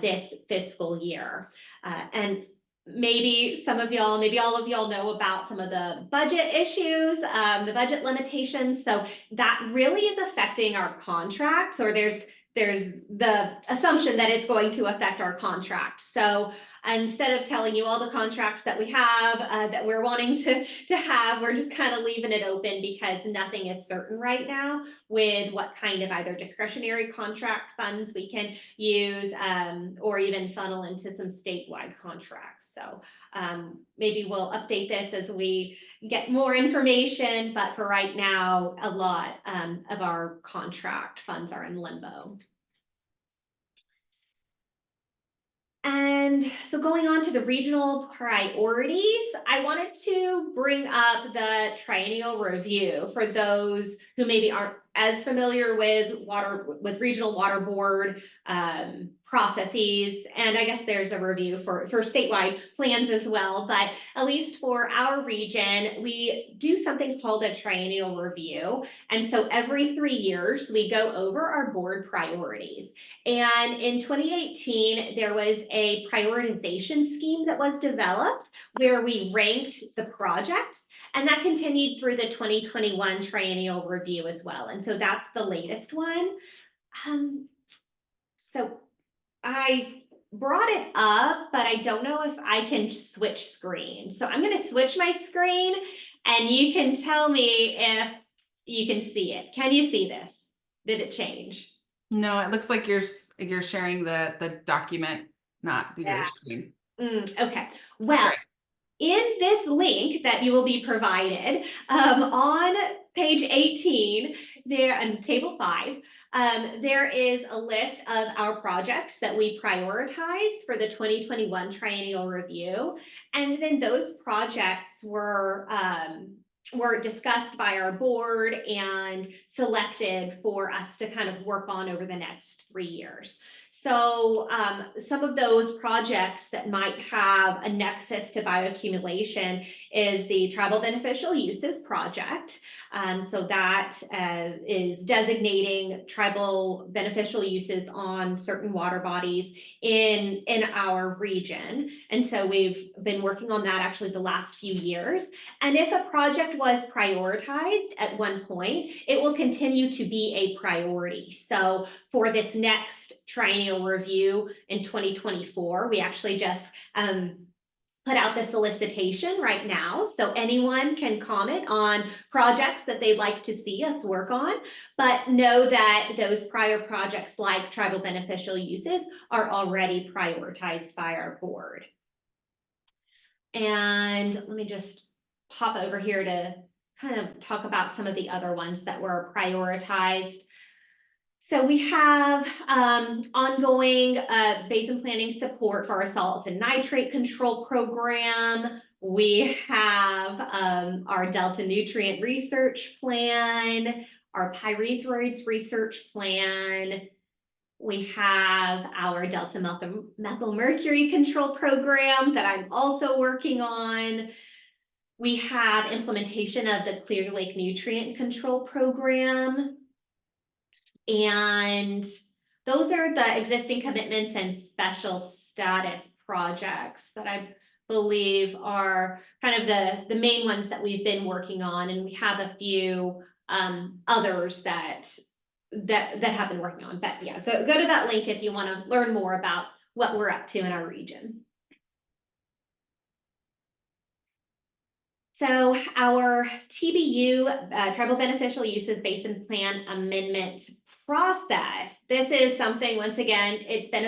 [SPEAKER 7] this fiscal year. And maybe some of y'all, maybe all of y'all know about some of the budget issues, the budget limitations. So that really is affecting our contracts, or there's the assumption that it's going to affect our contract. So instead of telling you all the contracts that we have that we're wanting to have, we're just kind of leaving it open because nothing is certain right now with what kind of either discretionary contract funds we can use or even funnel into some statewide contracts. So maybe we'll update this as we get more information, but for right now, a lot of our contract funds are in limbo. And so going on to the regional priorities, I wanted to bring up the triennial review for those who maybe aren't as familiar with regional water board processes, and I guess there's a review for statewide plans as well, but at least for our region, we do something called a triennial review. And so every 3 years, we go over our board priorities. And in 2018, there was a prioritization scheme that was developed where we ranked the projects, and that continued through the 2021 triennial review as well. And so that's the latest one. So I brought it up, but I don't know if I can switch screens. So I'm going to switch my screen and you can tell me if you can see it. Can you see this? Did it change?
[SPEAKER 1] No, it looks like you're sharing the document, not your screen.
[SPEAKER 7] Okay. Well,
[SPEAKER 1] right.
[SPEAKER 7] In this link that you will be provided on page 18, there in table 5, there is a list of our projects that we prioritized for the 2021 triennial review. And then those projects were discussed by our board and selected for us to kind of work on over the next 3 years. So some of those projects that might have a nexus to bioaccumulation is the Tribal Beneficial Uses Project. So that is designating tribal beneficial uses on certain water bodies in our region. And so we've been working on that actually the last few years. And if a project was prioritized at one point, it will continue to be a priority. So for this next triennial review in 2024, we actually just put out the solicitation right now. So anyone can comment on projects that they'd like to see us work on, but know that those prior projects like tribal beneficial uses are already prioritized by our board. And let me just pop over here to kind of talk about some of the other ones that were prioritized. So we have ongoing basin planning support for our salts and nitrate control program. We have our Delta nutrient research plan, our pyrethroids research plan. We have our Delta methylmercury control program that I'm also working on. We have implementation of the Clear Lake nutrient control program. And those are the existing commitments and special status projects that I believe are kind of the main ones that we've been working on. And we have a few others that have been working on. But yeah, go to that link if you want to learn more about what we're up to in our region. So our TBU, Tribal Beneficial Uses Basin Plan Amendment process. This is something, once again, it's been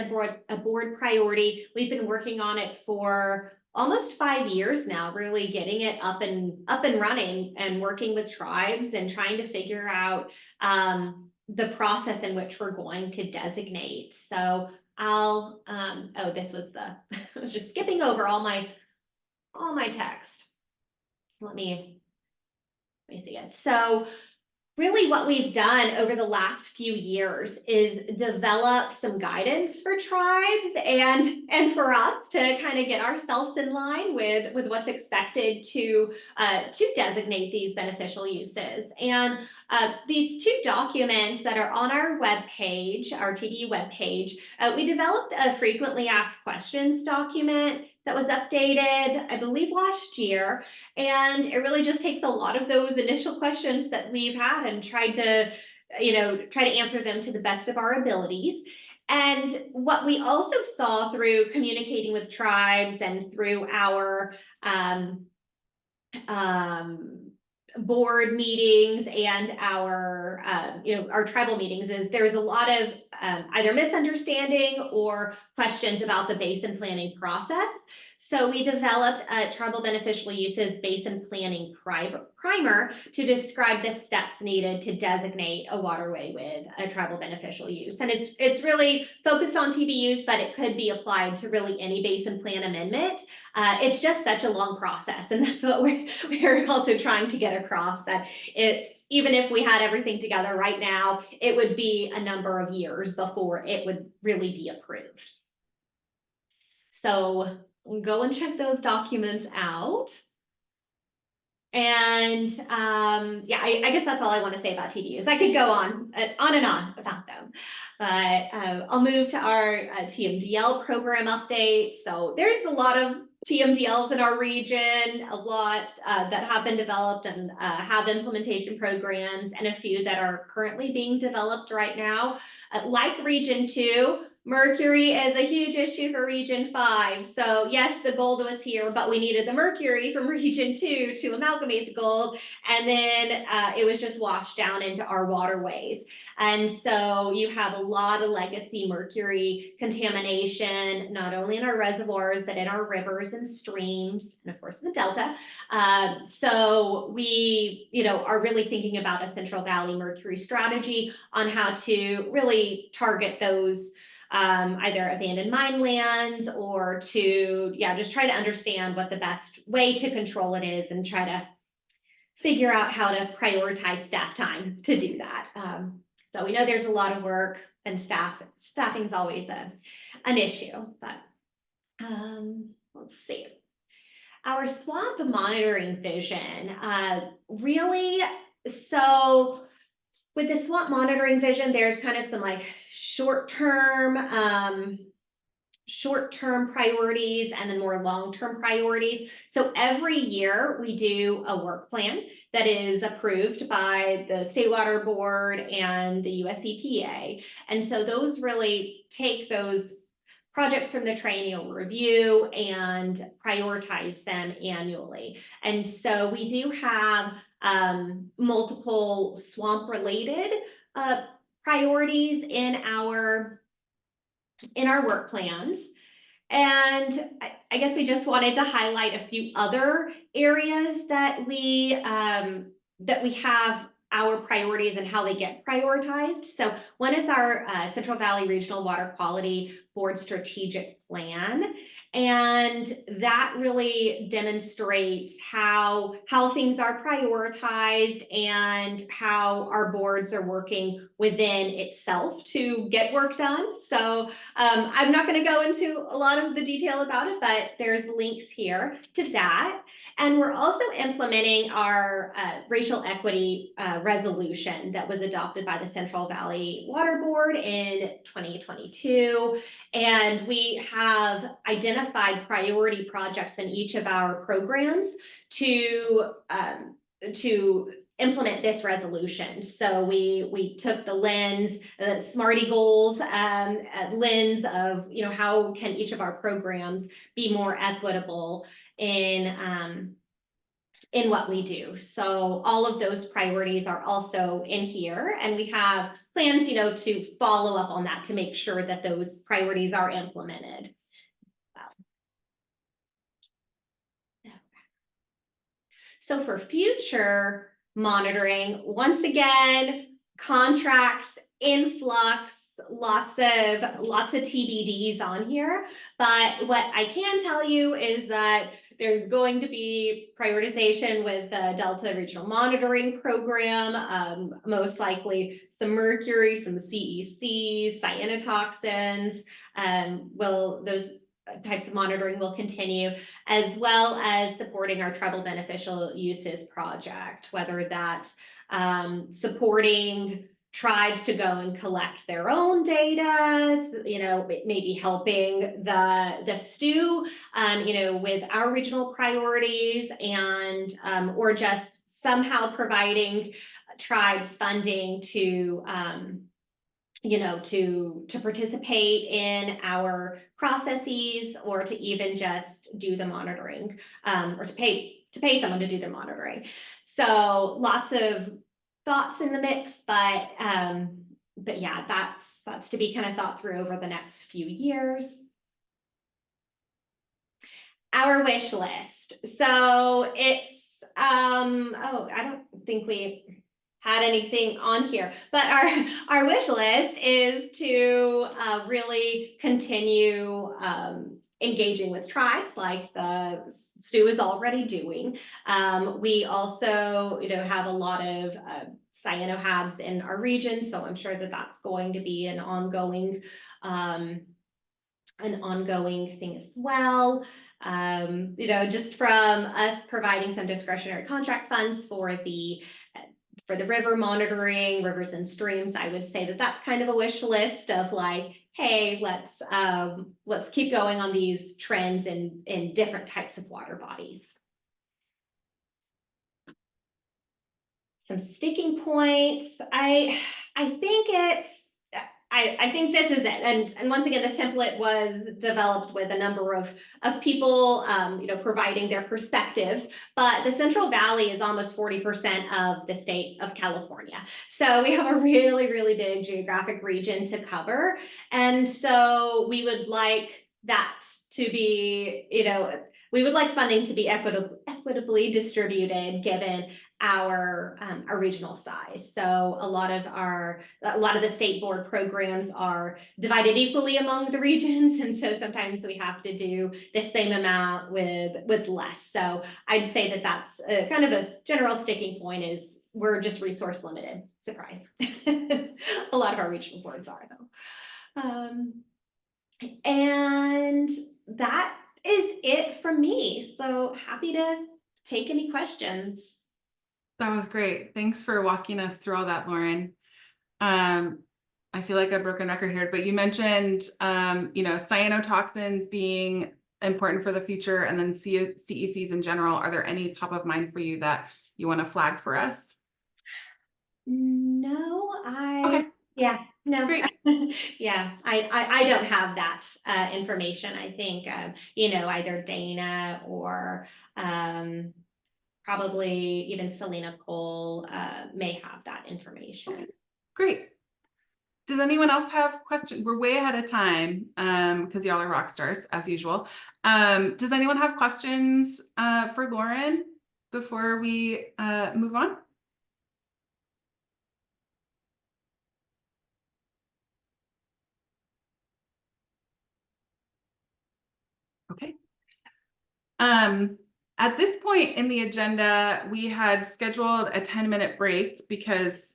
[SPEAKER 7] a board priority. We've been working on it for almost 5 years now, really getting it up and running and working with tribes and trying to figure out the process in which we're going to designate. So I'll, oh, this was I was just skipping over all my text. Let me see it. So really what we've done over the last few years is develop some guidance for tribes and for us to kind of get ourselves in line with what's expected to designate these beneficial uses. And these 2 documents that are on our webpage, our TBU webpage, we developed a frequently asked questions document that was updated, I believe, last year. And it really just takes a lot of those initial questions that we've had and tried to answer them to the best of our abilities. And what we also saw through communicating with tribes and through our board meetings and our tribal meetings is there's a lot of either misunderstanding or questions about the basin planning process. So we developed a tribal beneficial uses basin planning primer to describe the steps needed to designate a waterway with a tribal beneficial use. And it's really focused on TBUs, but it could be applied to really any basin plan amendment. It's just such a long process, and that's what we're also trying to get across, that it's, even if we had everything together right now, it would be a number of years before it would really be approved. So go and check those documents out. And yeah, I guess that's all I want to say about TDUs. I could go on and on about them, but I'll move to our TMDL program update. So there's a lot of TMDLs in our region, a lot that have been developed and have implementation programs, and a few that are currently being developed right now. Like Region 2, mercury is a huge issue for Region 5. So yes, the gold was here, but we needed the mercury from Region 2 to amalgamate the gold. And then it was just washed down into our waterways. And so you have a lot of legacy mercury contamination, not only in our reservoirs, but in our rivers and streams, and of course the Delta. So we, are really thinking about a Central Valley mercury strategy on how to really target those either abandoned mine lands, or to, just try to understand what the best way to control it is, and try to figure out how to prioritize staff time to do that. So we know there's a lot of work, and staffing is always an issue, but let's see. Our swamp monitoring vision, really, so with the swamp monitoring vision, there's kind of some like short-term priorities, and then more long-term priorities. So every year we do a work plan that is approved by the State Water Board and the US EPA. And so those really take those projects from the triennial review and prioritize them annually. And so we do have multiple swamp-related priorities in our work plans. And I guess we just wanted to highlight a few other areas that we have our priorities and how they get prioritized. So one is our Central Valley Regional Water Quality Board Strategic Plan. And that really demonstrates how things are prioritized and how our boards are working within itself to get work done. So I'm not going to go into a lot of the detail about it, but there's links here to that. And we're also implementing our racial equity resolution that was adopted by the Central Valley Water Board in 2022. And we have identified priority projects in each of our programs to implement this resolution. So we took the lens, Smarty goals lens of, how can each of our programs be more equitable in what we do. So all of those priorities are also in here, and we have plans, to follow up on that to make sure that those priorities are implemented. So for future monitoring, once again, contracts, influx, lots of TBDs on here. But what I can tell you is that there's going to be prioritization with the Delta Regional Monitoring Program, most likely some mercury, some CECs, cyanotoxins. Those types of monitoring will continue, as well as supporting our tribal beneficial uses project, whether that's supporting tribes to go and collect their own data, maybe helping the STU, with our regional priorities, and or just somehow providing tribes funding to to participate in our processes, or to even just do the monitoring, or to pay someone to do the monitoring. So lots of thoughts in the mix, but yeah, that's to be kind of thought through over the next few years. our wish list. So it's, oh, I don't think we had anything on here, but our wish list is to really continue engaging with tribes like the Stu is already doing. We also, have a lot of cyanohabs in our region, so I'm sure that that's going to be an ongoing thing as well. Just from us providing some discretionary contract funds for the river monitoring, rivers and streams, I would say that that's kind of a wish list of like, hey, let's keep going on these trends in different types of water bodies. Some sticking points. I think I think this is it. And once again, this template was developed with a number of people, providing their perspectives, but the Central Valley is almost 40% of the state of California. So we have a really, really big geographic region to cover. And so we would like that to be, we would like funding to be equitably distributed given our regional size. So a lot of the state board programs are divided equally among the regions, and so sometimes we have to do the same amount with less. So I'd say that that's kind of a general sticking point is we're just resource limited. Surprise. A lot of our regional boards are though. And that is it from me. So happy to take any questions.
[SPEAKER 1] That was great. Thanks for walking us through all that, Lauren. I feel like a broken record here, but you mentioned, cyanotoxins being important for the future and then CECs in general. Are there any top of mind for you that you want to flag for us?
[SPEAKER 7] No,
[SPEAKER 1] Okay.
[SPEAKER 7] Yeah, no.
[SPEAKER 1] Great.
[SPEAKER 7] Yeah, I don't have that information. I think, either Dana or probably even Selena Cole may have that information.
[SPEAKER 1] Great. Does anyone else have questions? We're way ahead of time because y'all are rock stars as usual. Does anyone have questions for Lauren before we move on? Okay. At this point in the agenda, we had scheduled a 10-minute break because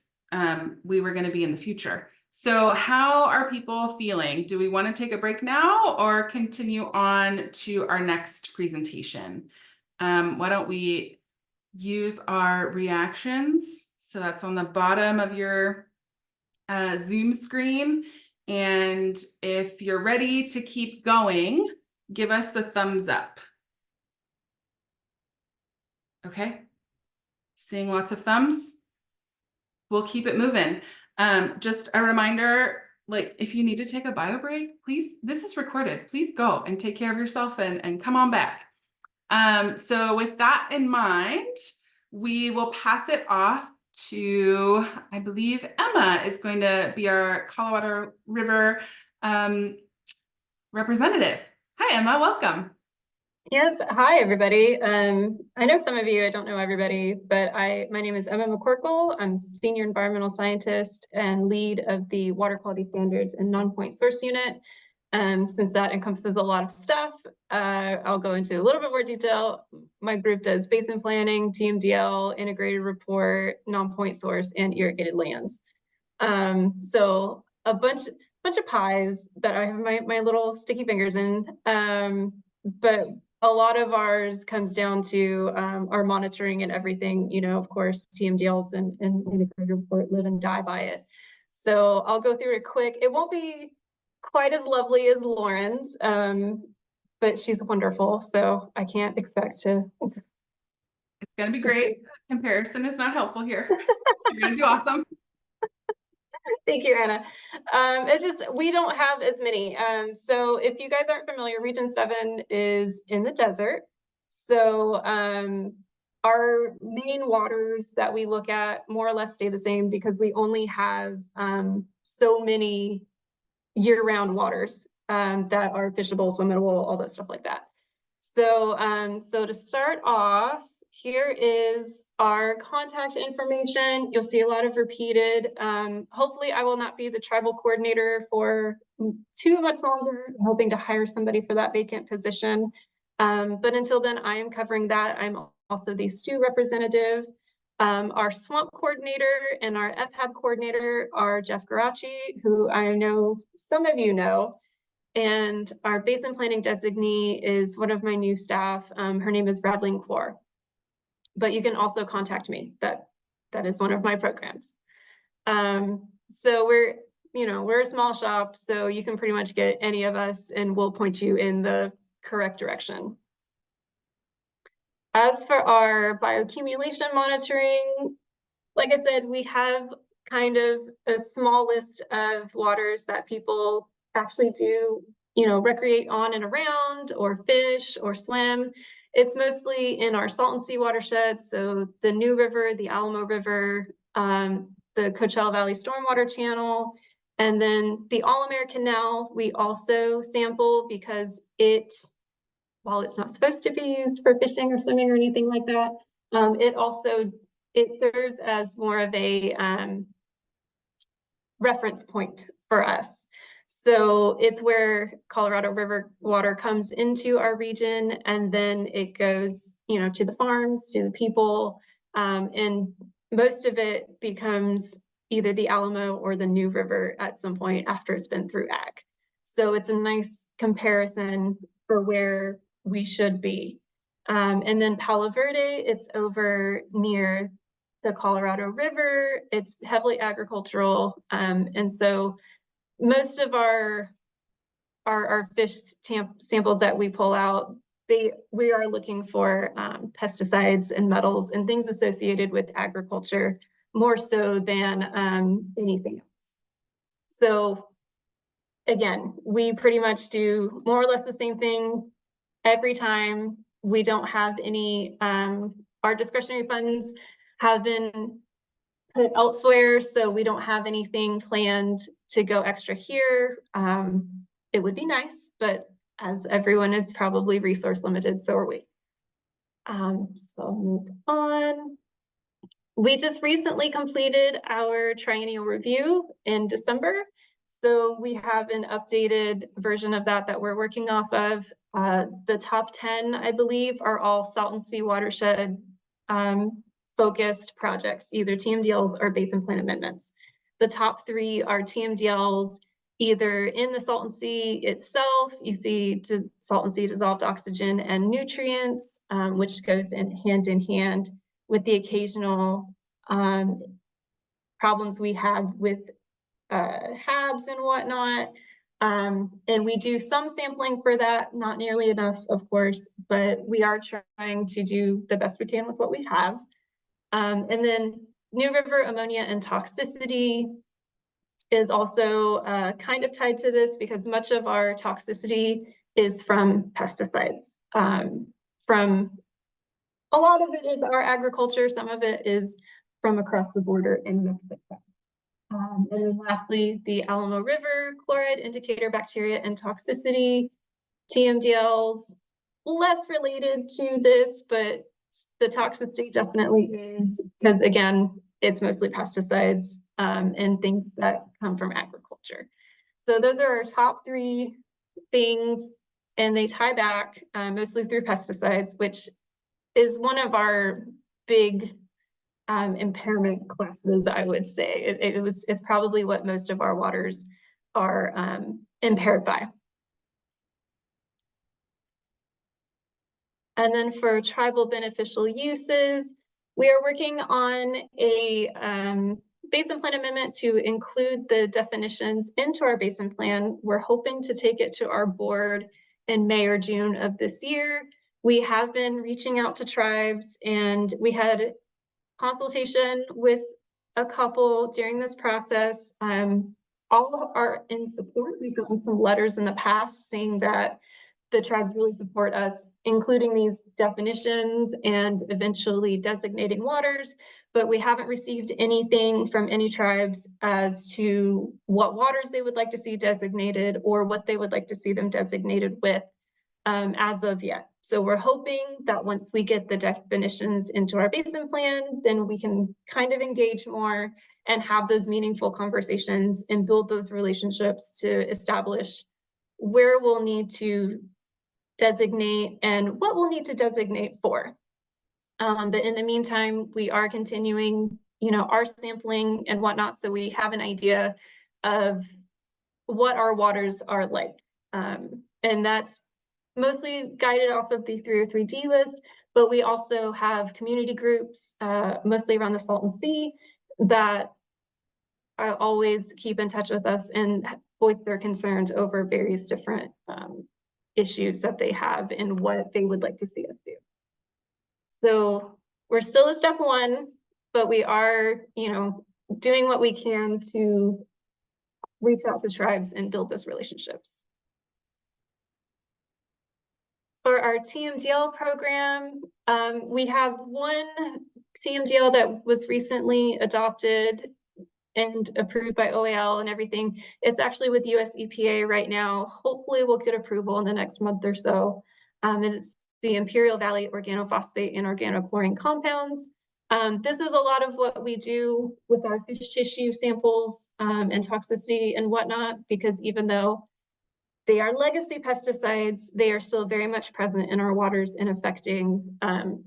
[SPEAKER 1] we were going to be in the future. So how are people feeling? Do we want to take a break now or continue on to our next presentation? Why don't we use our reactions? So that's on the bottom of your Zoom screen. And if you're ready to keep going, give us the thumbs up. Okay. Seeing lots of thumbs. We'll keep it moving. Just a reminder, like if you need to take a bio break, please, this is recorded. Please go and take care of yourself and come on back. So with that in mind, we will pass it off to, I believe Emma is going to be our Colorado River representative. Hi, Emma, welcome.
[SPEAKER 14] Yep. Hi, everybody. I know some of you, I don't know everybody, but my name is Emma McCorkle. I'm Senior Environmental Scientist and lead of the Water Quality Standards and Non-Point Source Unit. Since that encompasses a lot of stuff, I'll go into a little bit more detail. My group does basin planning, TMDL, integrated report, non-point source, and irrigated lands. So a bunch of pies that I have my little sticky fingers in, but a lot of ours comes down to our monitoring and everything, of course, TMDLs and integrated report live and die by it. So I'll go through it quick. It won't be quite as lovely as Lauren's, but she's wonderful. So I can't expect to.
[SPEAKER 1] It's going to be great. Comparison is not helpful here. You're going to do awesome.
[SPEAKER 14] Thank you, Anna. It's just, we don't have as many. So if you guys aren't familiar, Region 7 is in the desert. So our main waters that we look at more or less stay the same because we only have so many year-round waters that are fishable, swimmable, all that stuff like that. So to start off, here is our contact information. You'll see a lot of repeated. Hopefully I will not be the tribal coordinator for too much longer. I'm hoping to hire somebody for that vacant position. But until then, I am covering that. I'm also the STU representative. Our swamp coordinator and our FHAB coordinator are Jeff Garachi, who I know some of you know. And our basin planning designee is one of my new staff. Her name is Ravling Kaur. But you can also contact me. That is one of my programs. So we're a small shop, so you can pretty much get any of us and we'll point you in the correct direction. As for our bioaccumulation monitoring, like I said, we have kind of a small list of waters that people actually do, recreate on and around, or fish or swim. It's mostly in our Salton Sea watershed, so the New River, the Alamo River, the Coachella Valley Stormwater Channel, and then the All-American Canal. We also sample because while it's not supposed to be used for fishing or swimming or anything like that, it serves as more of a reference point for us. So it's where Colorado River water comes into our region, and then it goes, to the farms, to the people, and most of it becomes either the Alamo or the New River at some point after it's been through ag. So it's a nice comparison for where we should be. And then Palo Verde, it's over near the Colorado River. It's heavily agricultural. And so most of our fish samples that we pull out, we are looking for pesticides and metals and things associated with agriculture more so than anything else. So again, we pretty much do more or less the same thing every time. We don't have any, our discretionary funds have been put elsewhere, so we don't have anything planned to go extra here. It would be nice, but as everyone is probably resource limited, so are we. So I'll move on. We just recently completed our triennial review in December. So we have an updated version of that we're working off of. The top 10, I believe, are all Salton Sea watershed focused projects, either TMDLs or basin plan amendments. The top 3 are TMDLs either in the Salton Sea itself. You see Salton Sea dissolved oxygen and nutrients, which goes hand in hand with the occasional problems we have with HABs and whatnot. And we do some sampling for that, not nearly enough, of course, but we are trying to do the best we can with what we have. And then New River ammonia and toxicity is also kind of tied to this because much of our toxicity is from pesticides. From a lot of it is our agriculture, some of it is from across the border in Mexico. And then lastly, the Alamo River chloride indicator bacteria and toxicity, TMDLs, less related to this, but the toxicity definitely is, because again, it's mostly pesticides and things that come from agriculture. So those are our top 3 things, and they tie back mostly through pesticides, which is one of our big impairment classes, I would say. It's probably what most of our waters are impaired by. And then for tribal beneficial uses, we are working on a basin plan amendment to include the definitions into our basin plan. We're hoping to take it to our board in May or June of this year. We have been reaching out to tribes, and we had consultation with a couple during this process. All are in support. We've gotten some letters in the past saying that the tribes really support us, including these definitions and eventually designating waters, but we haven't received anything from any tribes as to what waters they would like to see designated or what they would like to see them designated with as of yet. So we're hoping that once we get the definitions into our basin plan, then we can kind of engage more and have those meaningful conversations and build those relationships to establish where we'll need to designate and what we'll need to designate for. But in the meantime, we are continuing, our sampling and whatnot, so we have an idea of what our waters are like. And that's mostly guided off of the 303D list, but we also have community groups, mostly around the Salton Sea, that always keep in touch with us and voice their concerns over various different issues that they have and what they would like to see us do. So we're still at step one, but we are, doing what we can to reach out to tribes and build those relationships. For our TMDL program, we have one TMDL that was recently adopted and approved by OAL and everything. It's actually with US EPA right now. Hopefully we'll get approval in the next month or so. And it's the Imperial Valley organophosphate and organochlorine compounds. This is a lot of what we do with our fish tissue samples and toxicity and whatnot, because even though they are legacy pesticides, they are still very much present in our waters and affecting and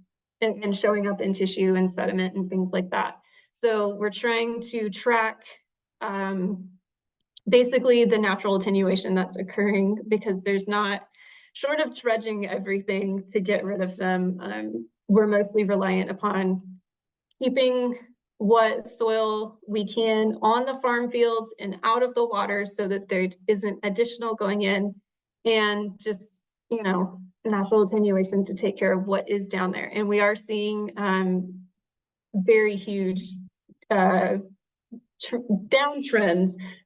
[SPEAKER 14] showing up in tissue and sediment and things like that. So we're trying to track basically the natural attenuation that's occurring, because there's not, short of dredging everything to get rid of them, we're mostly reliant upon keeping what soil we can on the farm fields and out of the water so that there isn't additional going in, and just, natural attenuation to take care of what is down there. And we are seeing very huge downtrends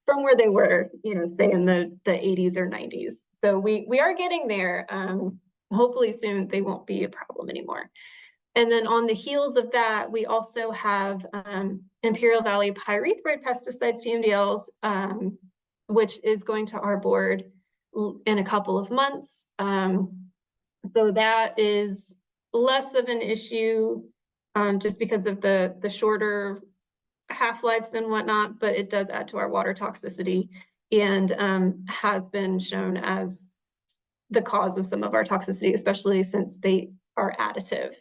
[SPEAKER 14] from where they were, say in the 80s or 90s. So we are getting there. Hopefully soon they won't be a problem anymore. And then on the heels of that, we also have Imperial Valley pyrethroid pesticides, TMDLs, which is going to our board in a couple of months. So that is less of an issue just because of the shorter half-lives and whatnot, but it does add to our water toxicity and has been shown as the cause of some of our toxicity, especially since they are additive.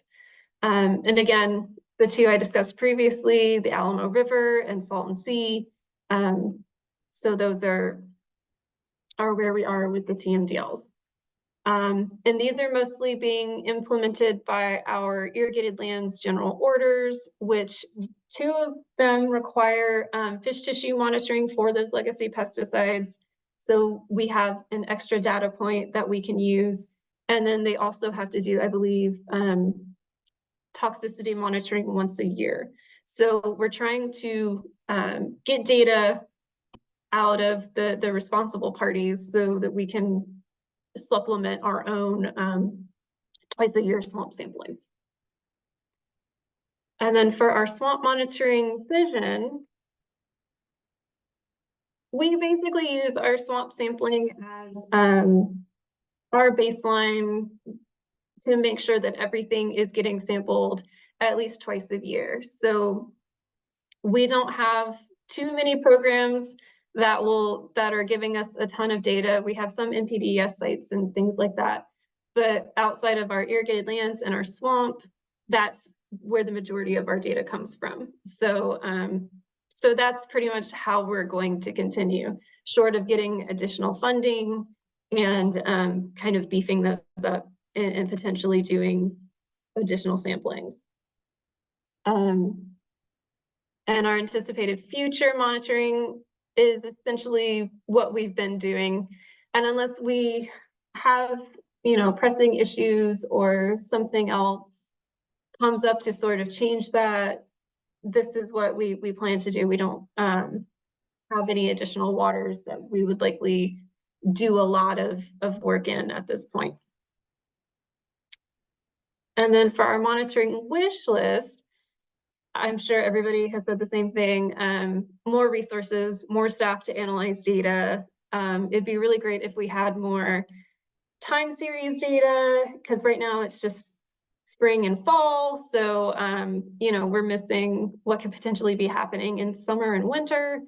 [SPEAKER 14] And again, the two I discussed previously, the Alamo River and Salton Sea. So those are where we are with the TMDLs. And these are mostly being implemented by our irrigated lands general orders, which 2 of them require fish tissue monitoring for those legacy pesticides. So we have an extra data point that we can use. And then they also have to do, I believe, toxicity monitoring once a year. So we're trying to get data out of the responsible parties so that we can supplement our own twice a year swamp sampling. And then for our swamp monitoring vision, we basically use our swamp sampling as our baseline to make sure that everything is getting sampled at least twice a year. So we don't have too many programs that are giving us a ton of data. We have some NPDES sites and things like that, but outside of our irrigated lands and our swamp, that's where the majority of our data comes from. So so that's pretty much how we're going to continue, short of getting additional funding and kind of beefing those up and potentially doing additional samplings. And our anticipated future monitoring is essentially what we've been doing. And unless we have, pressing issues or something else comes up to sort of change that, this is what we plan to do. We don't have any additional waters that we would likely do a lot of work in at this point. And then for our monitoring wish list, I'm sure everybody has said the same thing, more resources, more staff to analyze data. It'd be really great if we had more time series data, because right now it's just spring and fall. So, you know, we're missing what could potentially be happening in summer and winter,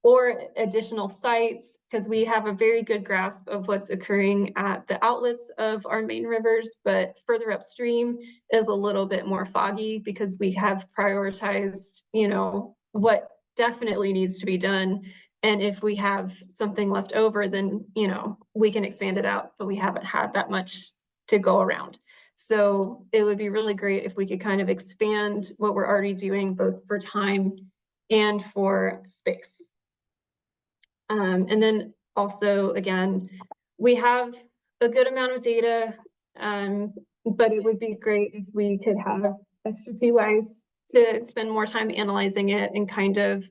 [SPEAKER 14] or additional sites, because we have a very good grasp of what's occurring at the outlets of our main rivers, but further upstream is a little bit more foggy because we have prioritized, you know, what definitely needs to be done. And if we have something left over, then, you know, we can expand it out, but we haven't had that much to go around. So it would be really great if we could kind of expand what we're already doing, both for time and for space. And then also, again, we have a good amount of data, but it would be great if we could have extra TYs to spend more time analyzing it and kind of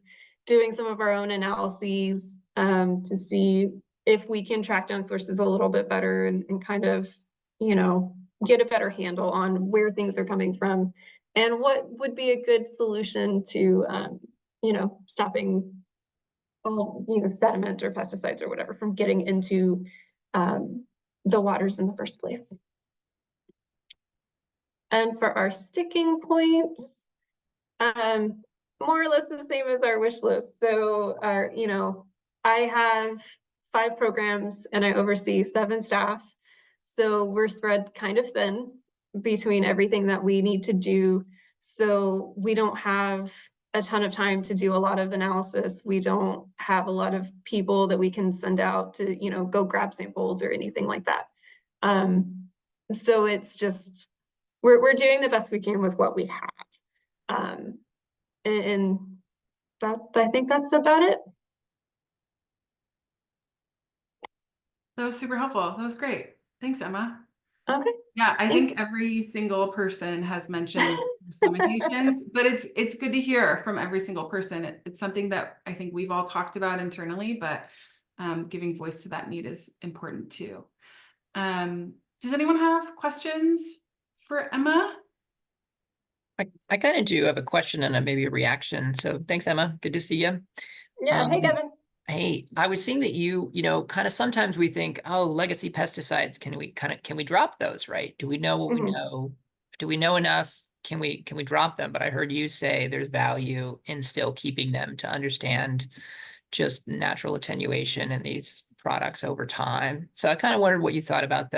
[SPEAKER 14] doing some of our own analyses to see if we can track down sources a little bit better and kind of, you know, get a better handle on where things are coming from and what would be a good solution to, you know, stopping all, you know, sediment or pesticides or whatever from getting into the waters in the first place. And for our sticking points, more or less the same as our wish list. So our, you know, I have 5 programs and I oversee 7 staff. So we're spread kind of thin between everything that we need to do. So we don't have a ton of time to do a lot of analysis. We don't have a lot of people that we can send out to, you know, go grab samples or anything like that. So it's just, we're doing the best we can with what we have. And that, I think that's about it.
[SPEAKER 1] That was super helpful. That was great. Thanks, Emma.
[SPEAKER 14] Okay.
[SPEAKER 1] Yeah, I
[SPEAKER 14] Thanks.
[SPEAKER 1] think every single person has mentioned limitations, but it's good to hear from every single person. It's something that I think we've all talked about internally, but giving voice to that need is important too. Does anyone have questions for Emma?
[SPEAKER 6] I kind of do have a question and maybe a reaction. So thanks, Emma. Good to see you.
[SPEAKER 14] Yeah. Hey, Kevin.
[SPEAKER 6] Hey, I was seeing that you know, kind of sometimes we think, oh, legacy pesticides, can we drop those, right? Do we know what we know? Do we know enough? Can we drop them? But I heard you say there's value in still keeping them to understand just natural attenuation in these products over time. So I kind of wondered what you thought about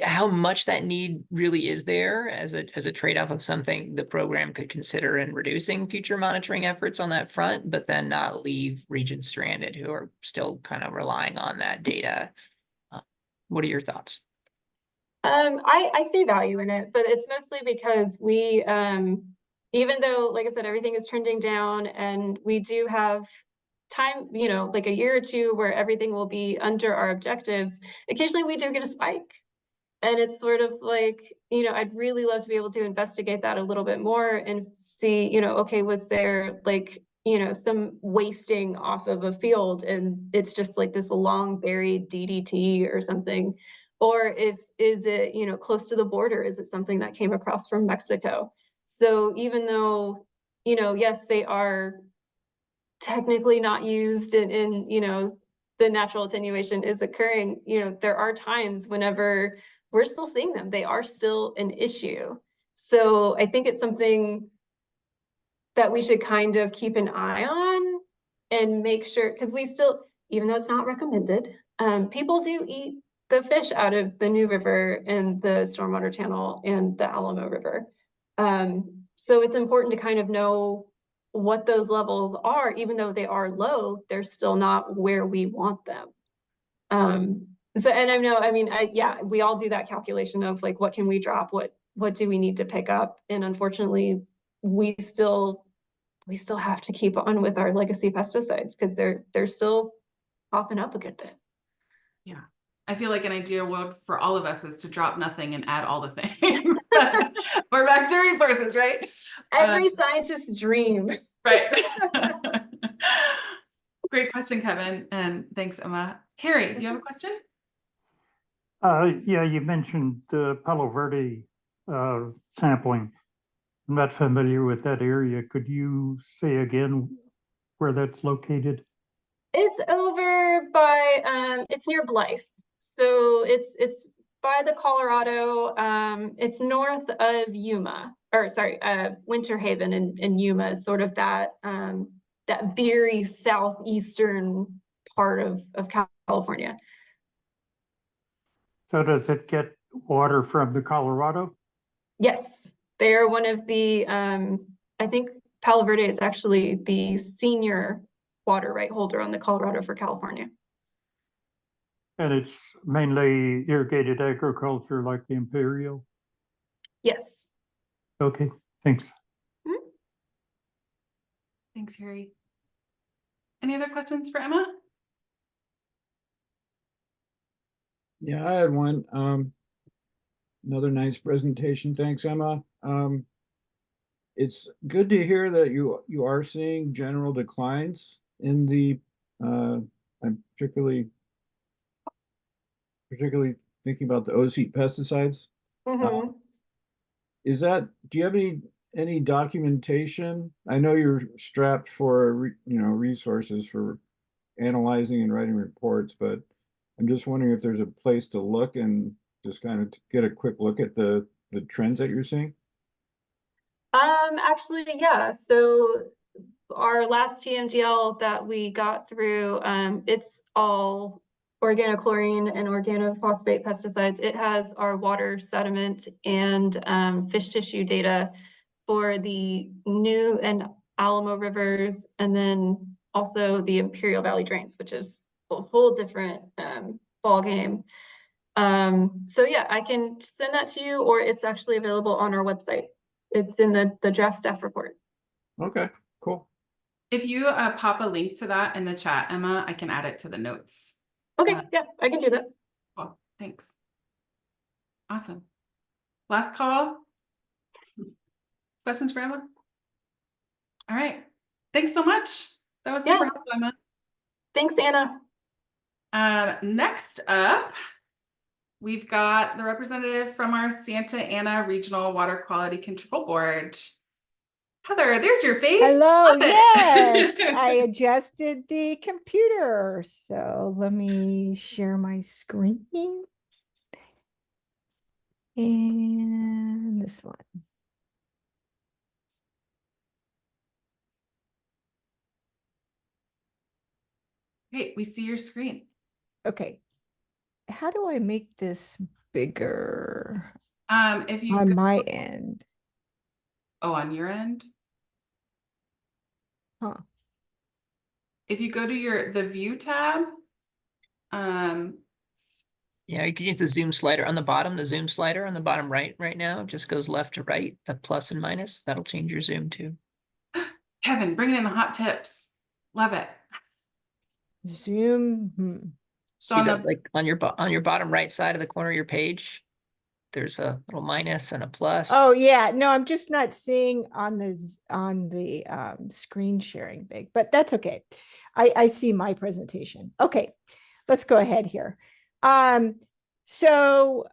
[SPEAKER 6] how much that need really is there as a trade-off of something the program could consider in reducing future monitoring efforts on that front, but then not leave regions stranded who are still kind of relying on that data. What are your thoughts?
[SPEAKER 14] I see value in it, but it's mostly because we, even though, like I said, everything is trending down and we do have time, you know, like a year or two where everything will be under our objectives, occasionally we do get a spike. And it's sort of like, you know, I'd really love to be able to investigate that a little bit more and see, you know, okay, was there like, you know, some wasting off of a field and it's just like this long buried DDT or something? Or is it, you know, close to the border? Is it something that came across from Mexico? So even though, you know, yes, they are technically not used in, you know, the natural attenuation is occurring, you know, there are times whenever we're still seeing them. They are still an issue. So I think it's something that we should kind of keep an eye on and make sure, because we still, even though it's not recommended, people do eat the fish out of the New River and the Stormwater Channel and the Alamo River. So it's important to kind of know what those levels are. Even though they are low, they're still not where we want them. So, and I know, I mean, yeah, we all do that calculation of like, what can we drop? What do we need to pick up? And unfortunately, we still have to keep on with our legacy pesticides because they're still popping up a good bit.
[SPEAKER 1] Yeah. I feel like an ideal world for all of us is to drop nothing and add all the things. But we're back to resources, right?
[SPEAKER 14] Every scientist's dream.
[SPEAKER 1] Right. Great question, Kevin. And thanks, Emma. Harry, you have a question?
[SPEAKER 2] Yeah, you mentioned the Palo Verde sampling. I'm not familiar with that area. Could you say again where that's located?
[SPEAKER 14] It's over by, it's near Blythe. So it's by the Colorado, it's north of Yuma, or sorry, Winter Haven and Yuma is sort of that that very southeastern part of California.
[SPEAKER 2] So does it get water from the Colorado?
[SPEAKER 14] Yes, they are one of the I think Palo Verde is actually the senior water right holder on the Colorado for California.
[SPEAKER 2] And it's mainly irrigated agriculture like the Imperial?
[SPEAKER 14] Yes.
[SPEAKER 2] Okay, thanks.
[SPEAKER 1] Thanks, Harry. Any other questions for Emma?
[SPEAKER 12] Yeah, I had one. Another nice presentation. Thanks, Emma. It's good to hear that you are seeing general declines in the I'm particularly thinking about the OC pesticides.
[SPEAKER 14] Mhm.
[SPEAKER 12] Is that, do you have any documentation? I know you're strapped for resources for analyzing and writing reports, but I'm just wondering if there's a place to look and just kind of get a quick look at the trends that you're seeing.
[SPEAKER 14] Actually, yeah. So our last TMDL that we got through, it's all organochlorine and organophosphate pesticides. It has our water, sediment, and fish tissue data for the New and Alamo rivers, and then also the Imperial Valley drains, which is a whole different ball game. So yeah, I can send that to you, or it's actually available on our website. It's in the draft staff report.
[SPEAKER 12] Okay, cool.
[SPEAKER 1] If you pop a link to that in the chat, Emma, I can add it to the notes.
[SPEAKER 14] Okay, yeah, I can do that.
[SPEAKER 1] Cool, thanks. Awesome. Last call. Questions for Emma? All right. Thanks so much. That was super helpful, Emma.
[SPEAKER 14] Thanks, Anna.
[SPEAKER 1] Next up, we've got the representative from our Santa Ana Regional Water Quality Control Board. Heather, there's your face.
[SPEAKER 8] Hello,
[SPEAKER 1] Love it.
[SPEAKER 8] yes, I adjusted the computer. So let me share my screen. And this one.
[SPEAKER 1] Great, we see your screen.
[SPEAKER 8] Okay. How do I make this bigger?
[SPEAKER 1] If you
[SPEAKER 8] on
[SPEAKER 1] go,
[SPEAKER 8] my end.
[SPEAKER 1] oh, on your end?
[SPEAKER 8] Huh.
[SPEAKER 1] If you go to the view tab,
[SPEAKER 6] Yeah, you can use the zoom slider on the bottom, the zoom slider on the bottom right now. It just goes left to right, the plus and minus. That'll change your zoom too.
[SPEAKER 1] Kevin, bringing in the hot tips. Love it.
[SPEAKER 8] Zoom.
[SPEAKER 1] So
[SPEAKER 6] See
[SPEAKER 1] on
[SPEAKER 6] that
[SPEAKER 1] the,
[SPEAKER 6] like on your bottom right side of the corner of your page, there's a little minus and a plus.
[SPEAKER 8] Oh yeah, no, I'm just not seeing on the screen sharing big, but that's okay. I see my presentation. Okay, let's go ahead here. So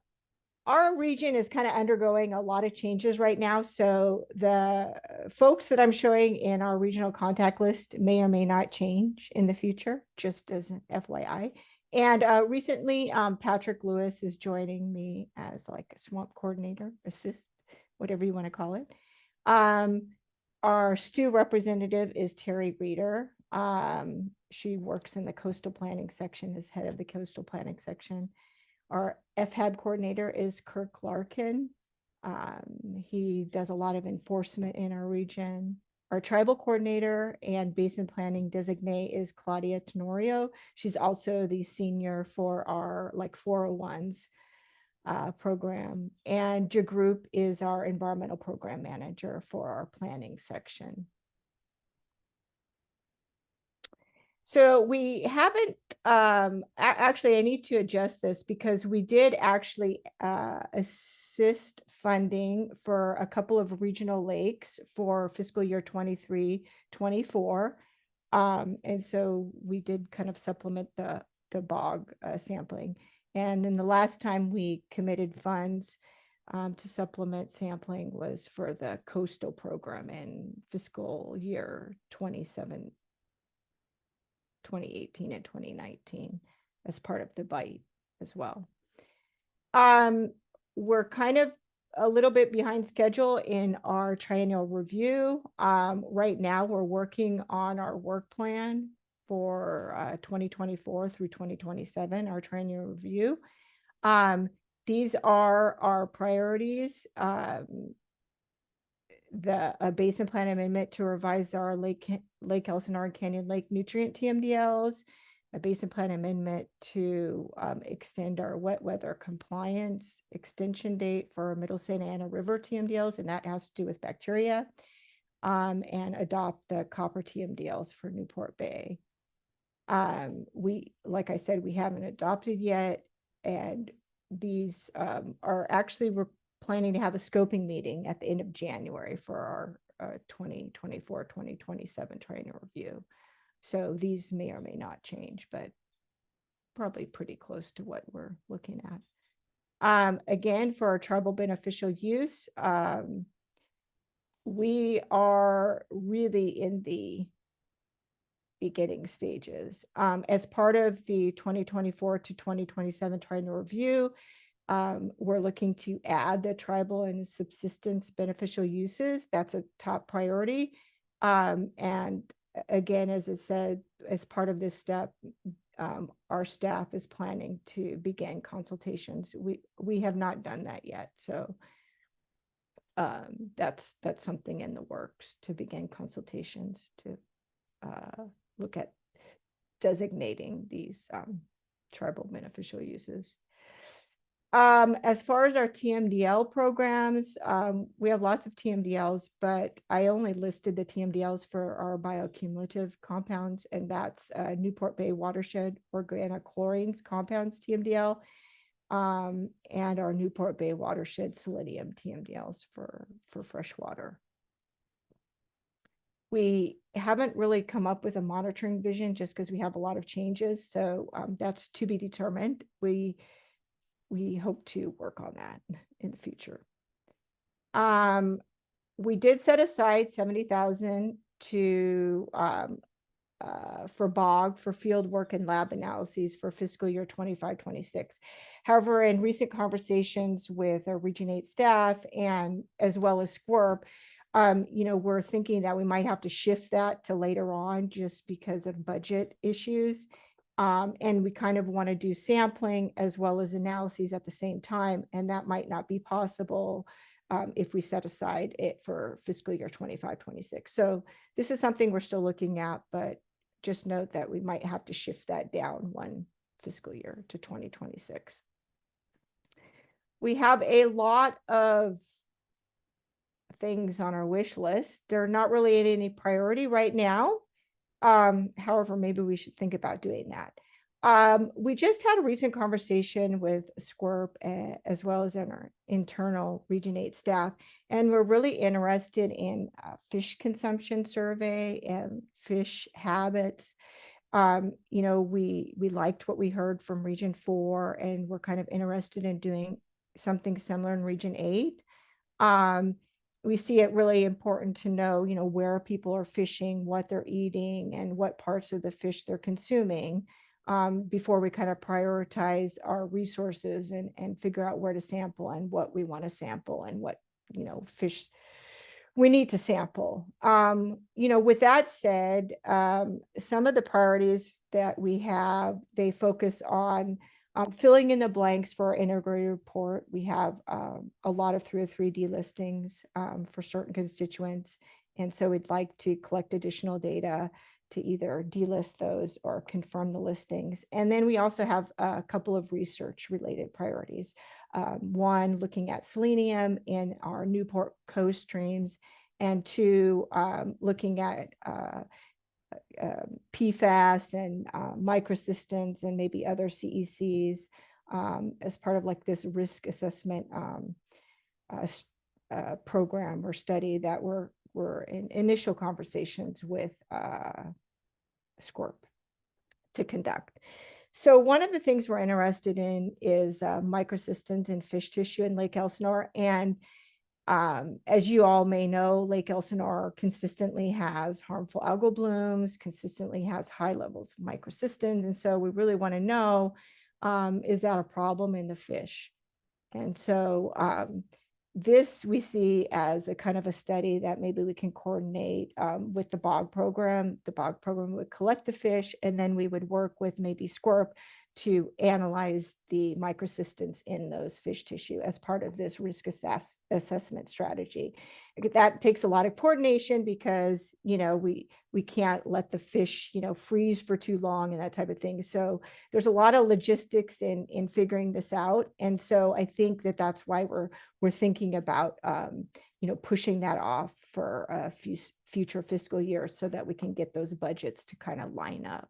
[SPEAKER 8] our region is kind of undergoing a lot of changes right now. So the folks that I'm showing in our regional contact list may or may not change in the future, just as an FYI. And recently, Patrick Lewis is joining me as like a swamp coordinator, assist, whatever you want to call it. Our STU representative is Terry Reeder. She works in the coastal planning section, as head of the coastal planning section. Our FHAB coordinator is Kirk Larkin. He does a lot of enforcement in our region. Our tribal coordinator and basin planning designate is Claudia Tenorio. She's also the senior for our 401s program. And Group is our environmental program manager for our planning section. So we haven't, actually, I need to adjust this because we did actually assist funding for a couple of regional lakes for fiscal year 23-24. And so we did kind of supplement the bog sampling. And then the last time we committed funds to supplement sampling was for the coastal program in fiscal year 2018 and 2019 as part of the BITE as well. We're kind of a little bit behind schedule in our triennial review. Right now, we're working on our work plan for 2024 through 2027, our triennial review. These are our priorities. The Basin Plan Amendment to revise our Lake Elsinore and Canyon Lake nutrient TMDLs, a Basin Plan Amendment to extend our wet weather compliance extension date for Middle Santa Ana River TMDLs, and that has to do with bacteria, and adopt the copper TMDLs for Newport Bay. Like I said, we haven't adopted yet, and these are actually, we're planning to have a scoping meeting at the end of January for our 2024-2027 triennial review. So these may or may not change, but probably pretty close to what we're looking at. Again, for our tribal beneficial use, we are really in the beginning stages. As part of the 2024 to 2027 triennial review, we're looking to add the tribal and subsistence beneficial uses. That's a top priority. And again, as I said, as part of this step, our staff is planning to begin consultations. We have not done that yet. So that's something in the works, to begin consultations to look at designating these tribal beneficial uses. As far as our TMDL programs, we have lots of TMDLs, but I only listed the TMDLs for our bioaccumulative compounds, and that's Newport Bay Watershed Organochlorines Compounds TMDL, and our Newport Bay Watershed Selenium TMDLs for freshwater. We haven't really come up with a monitoring vision just because we have a lot of changes, so that's to be determined. We hope to work on that in the future. We did set aside $70,000 to for BOG for field work and lab analyses for fiscal year 25-26. However, in recent conversations with our Region 8 staff and as well as SQURP, we're thinking that we might have to shift that to later on just because of budget issues. And we kind of want to do sampling as well as analyses at the same time. And that might not be possible if we set aside it for fiscal year 25-26. So this is something we're still looking at, but just note that we might have to shift that down one fiscal year to 2026. We have a lot of things on our wish list. They're not really in any priority right now. However, maybe we should think about doing that. We just had a recent conversation with SQURP as well as in our internal Region 8 staff, and we're really interested in fish consumption survey and fish habits. We liked what we heard from Region 4, and we're kind of interested in doing something similar in Region 8. We see it really important to know, where people are fishing, what they're eating, and what parts of the fish they're consuming before we kind of prioritize our resources and figure out where to sample and what we want to sample and what, fish we need to sample. With that said, some of the priorities that we have, they focus on filling in the blanks for our integrated report. We have a lot of 303D listings for certain constituents. And so we'd like to collect additional data to either delist those or confirm the listings. And then we also have a couple of research related priorities. One, looking at selenium in our Newport coast streams, and two, looking at PFAS and microcystins and maybe other CECs as part of like this risk assessment program or study that we're in initial conversations with SQURP to conduct. So one of the things we're interested in is microcystins in fish tissue in Lake Elsinore. And as you all may know, Lake Elsinore consistently has harmful algal blooms, consistently has high levels of microcystins. And so we really want to know is that a problem in the fish? And so this we see as a kind of a study that maybe we can coordinate with the bog program. The bog program would collect the fish, and then we would work with maybe SCORP to analyze the microcystins in those fish tissue as part of this risk assessment strategy. That takes a lot of coordination because, you know, we can't let the fish, you know, freeze for too long and that type of thing. So there's a lot of logistics in figuring this out. And so I think that that's why we're thinking about, you know, pushing that off for a few future fiscal years so that we can get those budgets to kind of line up.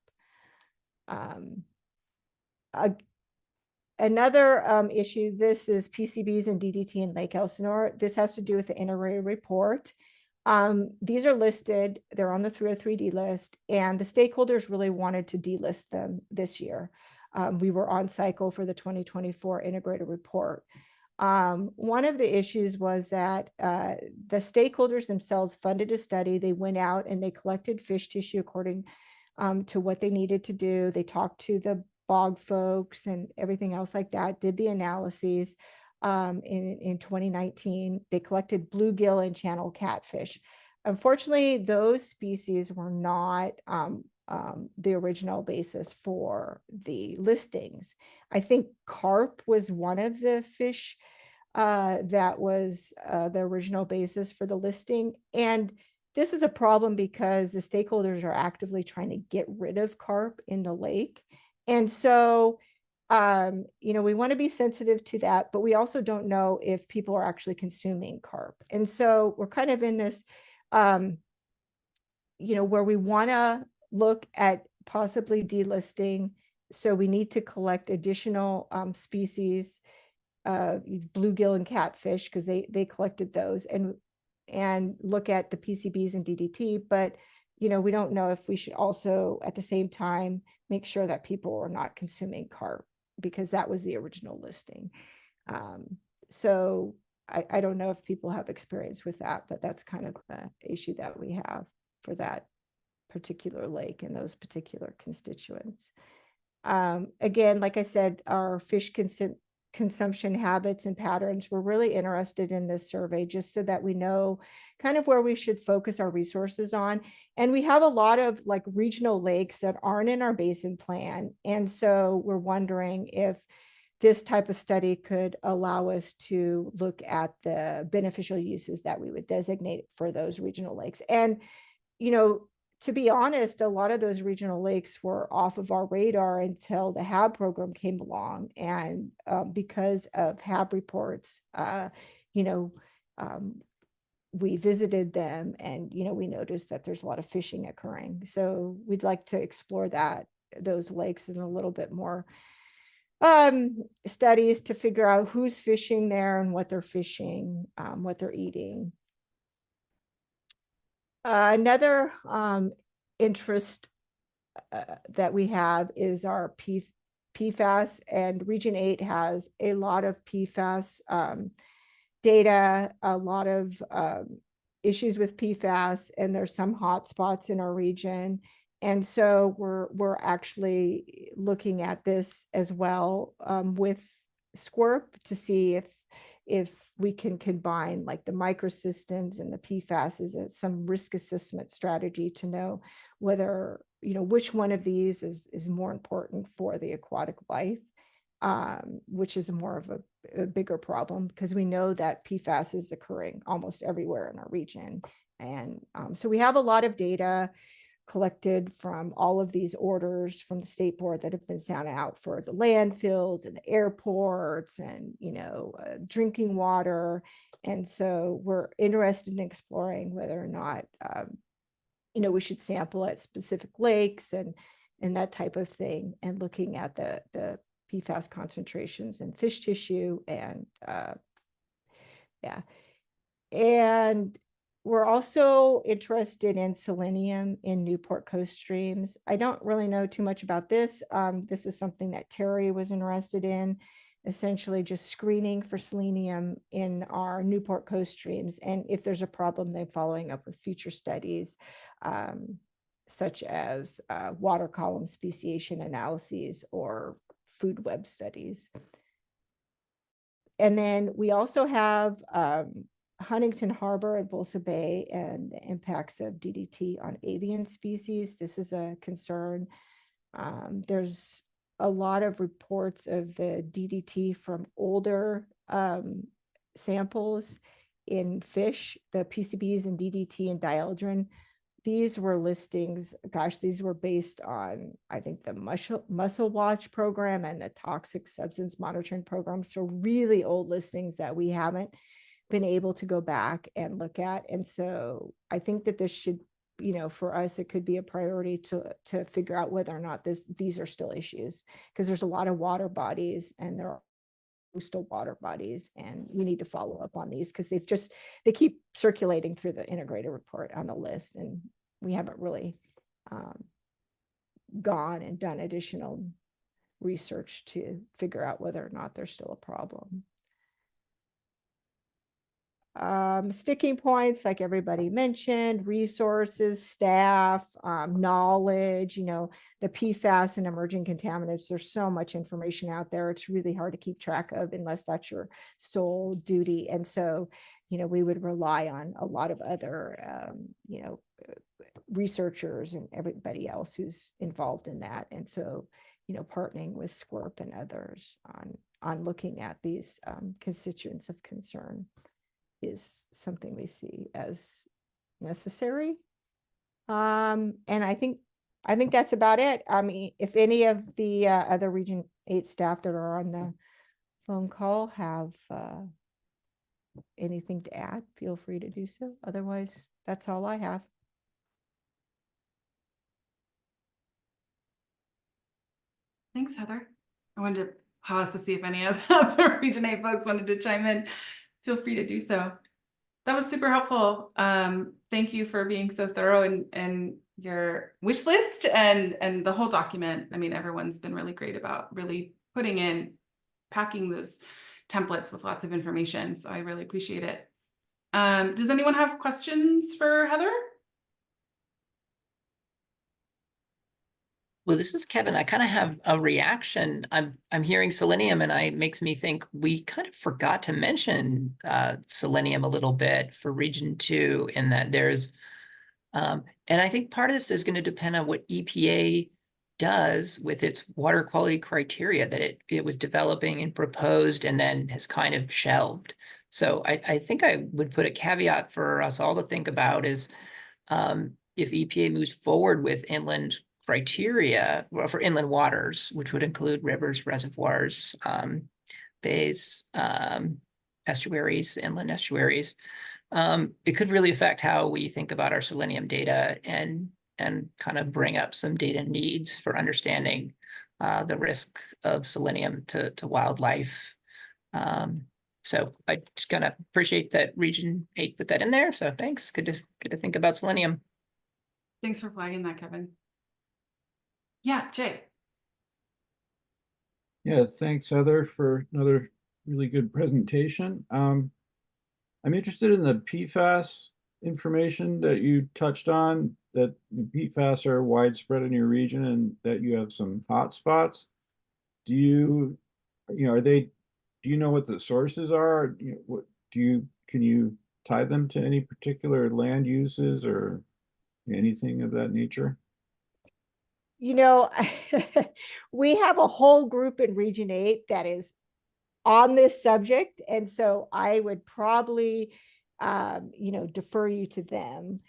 [SPEAKER 8] Another issue, this is PCBs and DDT in Lake Elsinore. This has to do with the integrated report. These are listed, they're on the 303D list, and the stakeholders really wanted to delist them this year. We were on cycle for the 2024 integrated report. One of the issues was that the stakeholders themselves funded a study. They went out and they collected fish tissue according to what they needed to do. They talked to the bog folks and everything else like that, did the analyses. In 2019, they collected bluegill and channel catfish. Unfortunately, those species were not the original basis for the listings. I think carp was one of the fish that was the original basis for the listing. And this is a problem because the stakeholders are actively trying to get rid of carp in the lake. And so, you know, we want to be sensitive to that, but we also don't know if people are actually consuming carp. And so we're kind of in this, you know, where we want to look at possibly delisting. So we need to collect additional species, bluegill and catfish, because they collected those, and look at the PCBs and DDT. But, you know, we don't know if we should also at the same time make sure that people are not consuming carp, because that was the original listing. So I don't know if people have experience with that, but that's kind of the issue that we have for that particular lake and those particular constituents. Again, like I said, our fish consumption habits and patterns, we're really interested in this survey just so that we know kind of where we should focus our resources on. And we have a lot of like regional lakes that aren't in our basin plan. And so we're wondering if this type of study could allow us to look at the beneficial uses that we would designate for those regional lakes. And, you know, to be honest, a lot of those regional lakes were off of our radar until the HAB program came along. And because of HAB reports, you know, we visited them and, you know, we noticed that there's a lot of fishing occurring. So we'd like to explore those lakes in a little bit more studies to figure out who's fishing there and what they're fishing, what they're eating. Another interest that we have is our PFAS, and Region 8 has a lot of PFAS data, a lot of issues with PFAS, and there's some hotspots in our region. And so we're actually looking at this as well with SCORP to see if we can combine like the microcystins and the PFAS as some risk assessment strategy to know whether, you know, which one of these is more important for the aquatic life, which is more of a bigger problem because we know that PFAS is occurring almost everywhere in our region. And so we have a lot of data collected from all of these orders from the state board that have been sent out for the landfills and the airports and, you know, drinking water. And so we're interested in exploring whether or not, you know, we should sample at specific lakes and that type of thing, and looking at the PFAS concentrations in fish tissue and yeah. And we're also interested in selenium in Newport Coast streams. I don't really know too much about this. This is something that Terry was interested in, essentially just screening for selenium in our Newport Coast streams. And if there's a problem, then following up with future studies, such as water column speciation analyses or food web studies. And then we also have Huntington Harbor at Bolsa Bay and the impacts of DDT on avian species. This is a concern. There's a lot of reports of the DDT from older samples in fish, the PCBs and DDT and Adjourn. These were listings, gosh, these were based on, I think, the Muscle Watch program and the Toxic Substance Monitoring program. So really old listings that we haven't been able to go back and look at. And so I think that this should, you know, for us, it could be a priority to figure out whether or not these are still issues, because there's a lot of water bodies and there are coastal water bodies, and we need to follow up on these because they keep circulating through the integrated report on the list, and we haven't really gone and done additional research to figure out whether or not there's still a problem. Sticking points, like everybody mentioned, resources, staff, knowledge, you know, the PFAS and emerging contaminants. There's so much information out there. It's really hard to keep track of unless that's your sole duty. And so, you know, we would rely on a lot of other, you know, researchers and everybody else who's involved in that. And so, you know, partnering with SQUIRP and others on looking at these constituents of concern is something we see as necessary. And I think that's about it. I mean, if any of the other Region 8 staff that are on the phone call have anything to add, feel free to do so. Otherwise, that's all I have.
[SPEAKER 1] Thanks, Heather. I wanted to pause to see if any of the other Region 8 folks wanted to chime in. Feel free to do so. That was super helpful. Thank you for being so thorough in your wish list and the whole document. I mean, everyone's been really great about really packing those templates with lots of information. So I really appreciate it. Does anyone have questions for Heather?
[SPEAKER 6] Well, this is Kevin. I kind of have a reaction. I'm hearing selenium, and it makes me think we kind of forgot to mention selenium a little bit for Region 2, in that there's, and I think part of this is going to depend on what EPA does with its water quality criteria that it was developing and proposed and then has kind of shelved. So I think I would put a caveat for us all to think about is if EPA moves forward with inland criteria for inland waters, which would include rivers, reservoirs, bays, estuaries, inland estuaries, it could really affect how we think about our selenium data and kind of bring up some data needs for understanding the risk of selenium to wildlife. So I just kind of appreciate that Region 8 put that in there. So thanks. Good to think about selenium.
[SPEAKER 1] Thanks for flagging that, Kevin. Yeah, Jay.
[SPEAKER 12] Yeah, thanks, Heather, for another really good presentation. I'm interested in the PFAS information that you touched on, that PFAS are widespread in your region and that you have some hot spots. Do you know what the sources are? Can you tie them to any particular land uses or anything of that nature?
[SPEAKER 8] You know, we have a whole group in Region 8 that is on this subject. And so I would probably, you know, defer you to them.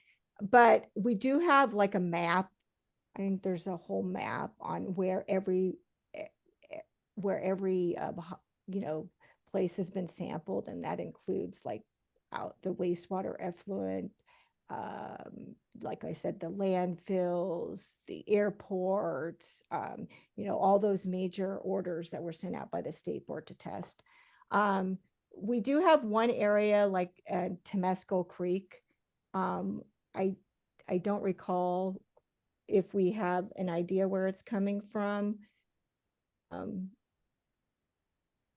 [SPEAKER 8] But we do have like a map. I think there's a whole map on where every you know, place has been sampled. And that includes like out the wastewater effluent, like I said, the landfills, the airports, you know, all those major orders that were sent out by the state board to test. We do have one area like Temescal Creek. I don't recall if we have an idea where it's coming from.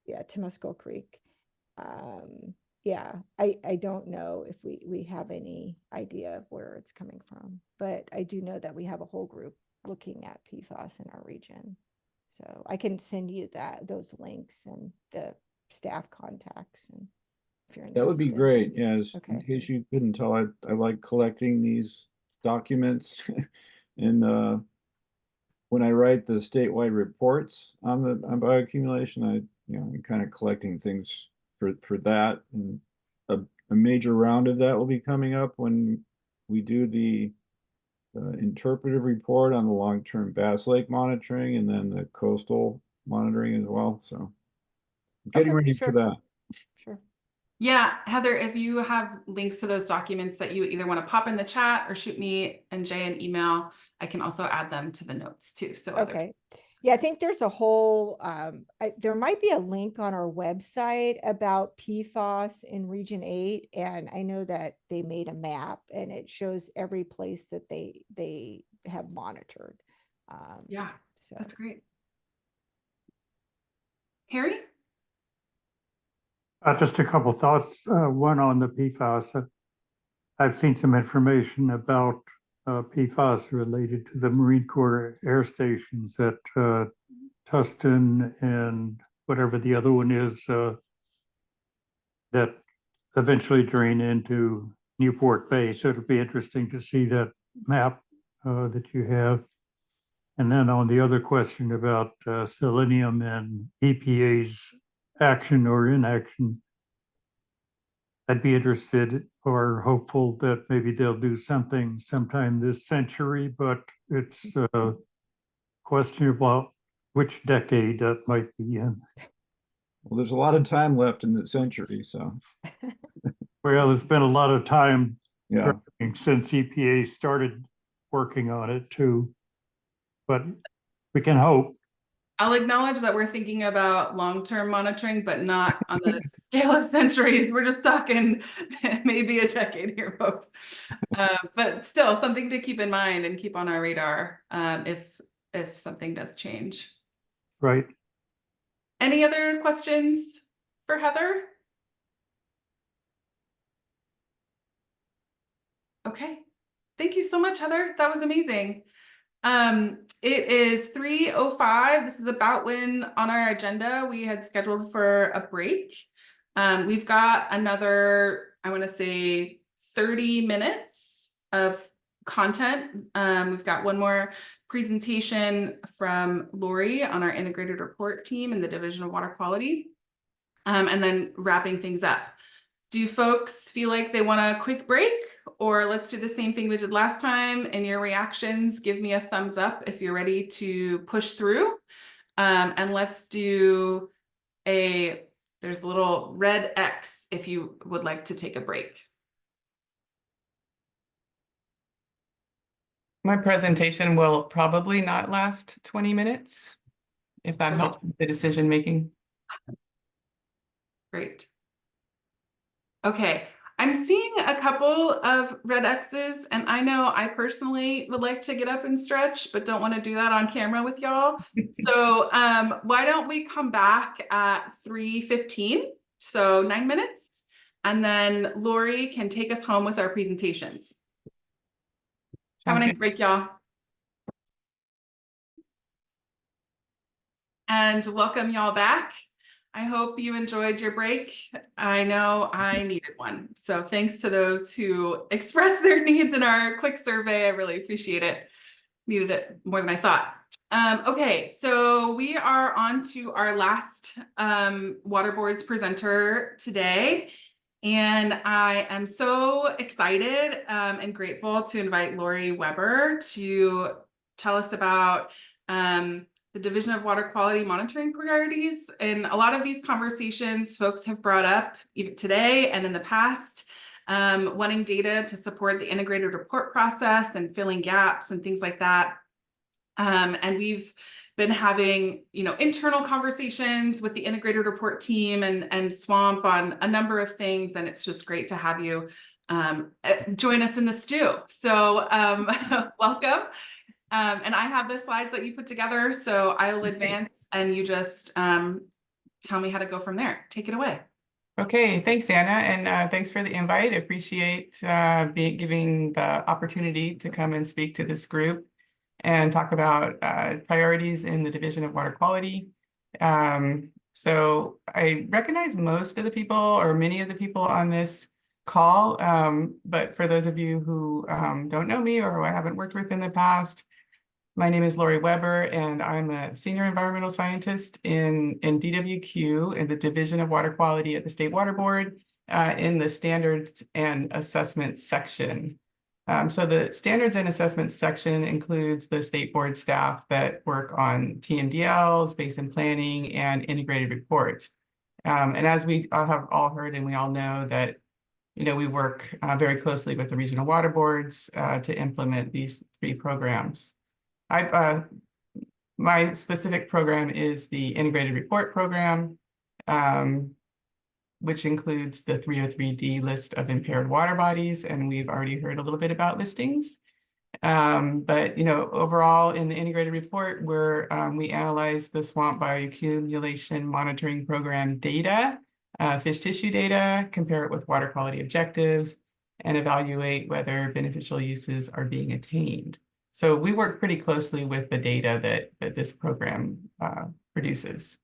[SPEAKER 8] Yeah, Temescal Creek. Yeah, I don't know if we have any idea of where it's coming from, but I do know that we have a whole group looking at PFAS in our region. So I can send you those links and the staff contacts, and if you're
[SPEAKER 12] That would be
[SPEAKER 8] interested.
[SPEAKER 12] great. Yes. In
[SPEAKER 8] Okay.
[SPEAKER 12] case you couldn't tell, I like collecting these documents and when I write the statewide reports on bioaccumulation, I'm kind of collecting things for that. And a major round of that will be coming up when we do the interpretive report on the long-term Bass Lake monitoring and then the coastal monitoring as well. So getting
[SPEAKER 8] Okay,
[SPEAKER 12] ready
[SPEAKER 8] sure.
[SPEAKER 12] for that.
[SPEAKER 8] Sure.
[SPEAKER 1] Yeah, Heather, if you have links to those documents that you either want to pop in the chat or shoot me and Jay an email, I can also add them to the notes too. So
[SPEAKER 8] Okay. Yeah, I think there's a whole, there might be a link on our website about PFAS in Region 8. And I know that they made a map and it shows every place that they have monitored.
[SPEAKER 1] yeah,
[SPEAKER 8] So
[SPEAKER 1] that's great. Harry?
[SPEAKER 2] Just a couple thoughts. One on the PFAS. I've seen some information about PFAS related to the Marine Corps air stations at Tustin and whatever the other one is that eventually drain into Newport Bay. So it'll be interesting to see that map that you have. And then on the other question about selenium and EPA's action or inaction, I'd be interested or hopeful that maybe they'll do something sometime this century, but it's questionable which decade that might be in.
[SPEAKER 12] Well, there's a lot of time left in the century, so.
[SPEAKER 2] Well, there's been a lot of time
[SPEAKER 12] Yeah.
[SPEAKER 2] since EPA started working on it too, but we can hope.
[SPEAKER 1] I'll acknowledge that we're thinking about long-term monitoring, but not on the scale of centuries. We're just talking maybe a decade here, folks. But still something to keep in mind and keep on our radar if something does change.
[SPEAKER 2] Right.
[SPEAKER 1] Any other questions for Heather? Okay. Thank you so much, Heather. That was amazing. It is 3:05. This is about when on our agenda we had scheduled for a break. We've got another, I want to say 30 minutes of content. We've got one more presentation from Lori on our integrated report team in the Division of Water Quality, and then wrapping things up. Do folks feel like they want a quick break, or let's do the same thing we did last time? In your reactions, give me a thumbs up if you're ready to push through. And let's do there's a little red X if you would like to take a break.
[SPEAKER 10] My presentation will probably not last 20 minutes, if that helps with the decision making.
[SPEAKER 1] Great. Okay, I'm seeing a couple of red X's, and I know I personally would like to get up and stretch, but don't want to do that on camera with y'all. So why don't we come back at 3:15, so 9 minutes, and then Lori can take us home with our presentations. Have a nice break, y'all. And welcome y'all back. I hope you enjoyed your break. I know I needed one. So thanks to those who expressed their needs in our quick survey. I really appreciate it. Needed it more than I thought. Okay, so we are on to our last water boards presenter today. And I am so excited and grateful to invite Lori Weber to tell us about the Division of Water Quality monitoring priorities. In a lot of these conversations, folks have brought up even today and in the past, wanting data to support the integrated report process and filling gaps and things like that. And we've been having, internal conversations with the integrated report team and Swamp on a number of things. And it's just great to have you join us in the stew. So welcome. And I have the slides that you put together, so I will advance and you just tell me how to go from there. Take it away.
[SPEAKER 10] Okay, thanks, Anna, and thanks for the invite. I appreciate giving the opportunity to come and speak to this group. and talk about priorities in the Division of Water Quality. So I recognize most of the people or many of the people on this call, but for those of you who don't know me or who I haven't worked with in the past, my name is Lori Weber, and I'm a senior environmental scientist in DWQ in the Division of Water Quality at the State Water Board in the Standards and Assessment section. So the Standards and Assessment section includes the State Board staff that work on TMDLs, basin planning, and integrated report. And as we have all heard and we all know that, you know, we work very closely with the regional water boards to implement these 3 programs. My specific program is the Integrated Report Program, which includes the 303D list of impaired water bodies, and we've already heard a little bit about listings. But you know, overall in the Integrated Report, we analyze the swamp bioaccumulation monitoring program data, fish tissue data, compare it with water quality objectives, and evaluate whether beneficial uses are being attained. So we work pretty closely with the data that this program produces.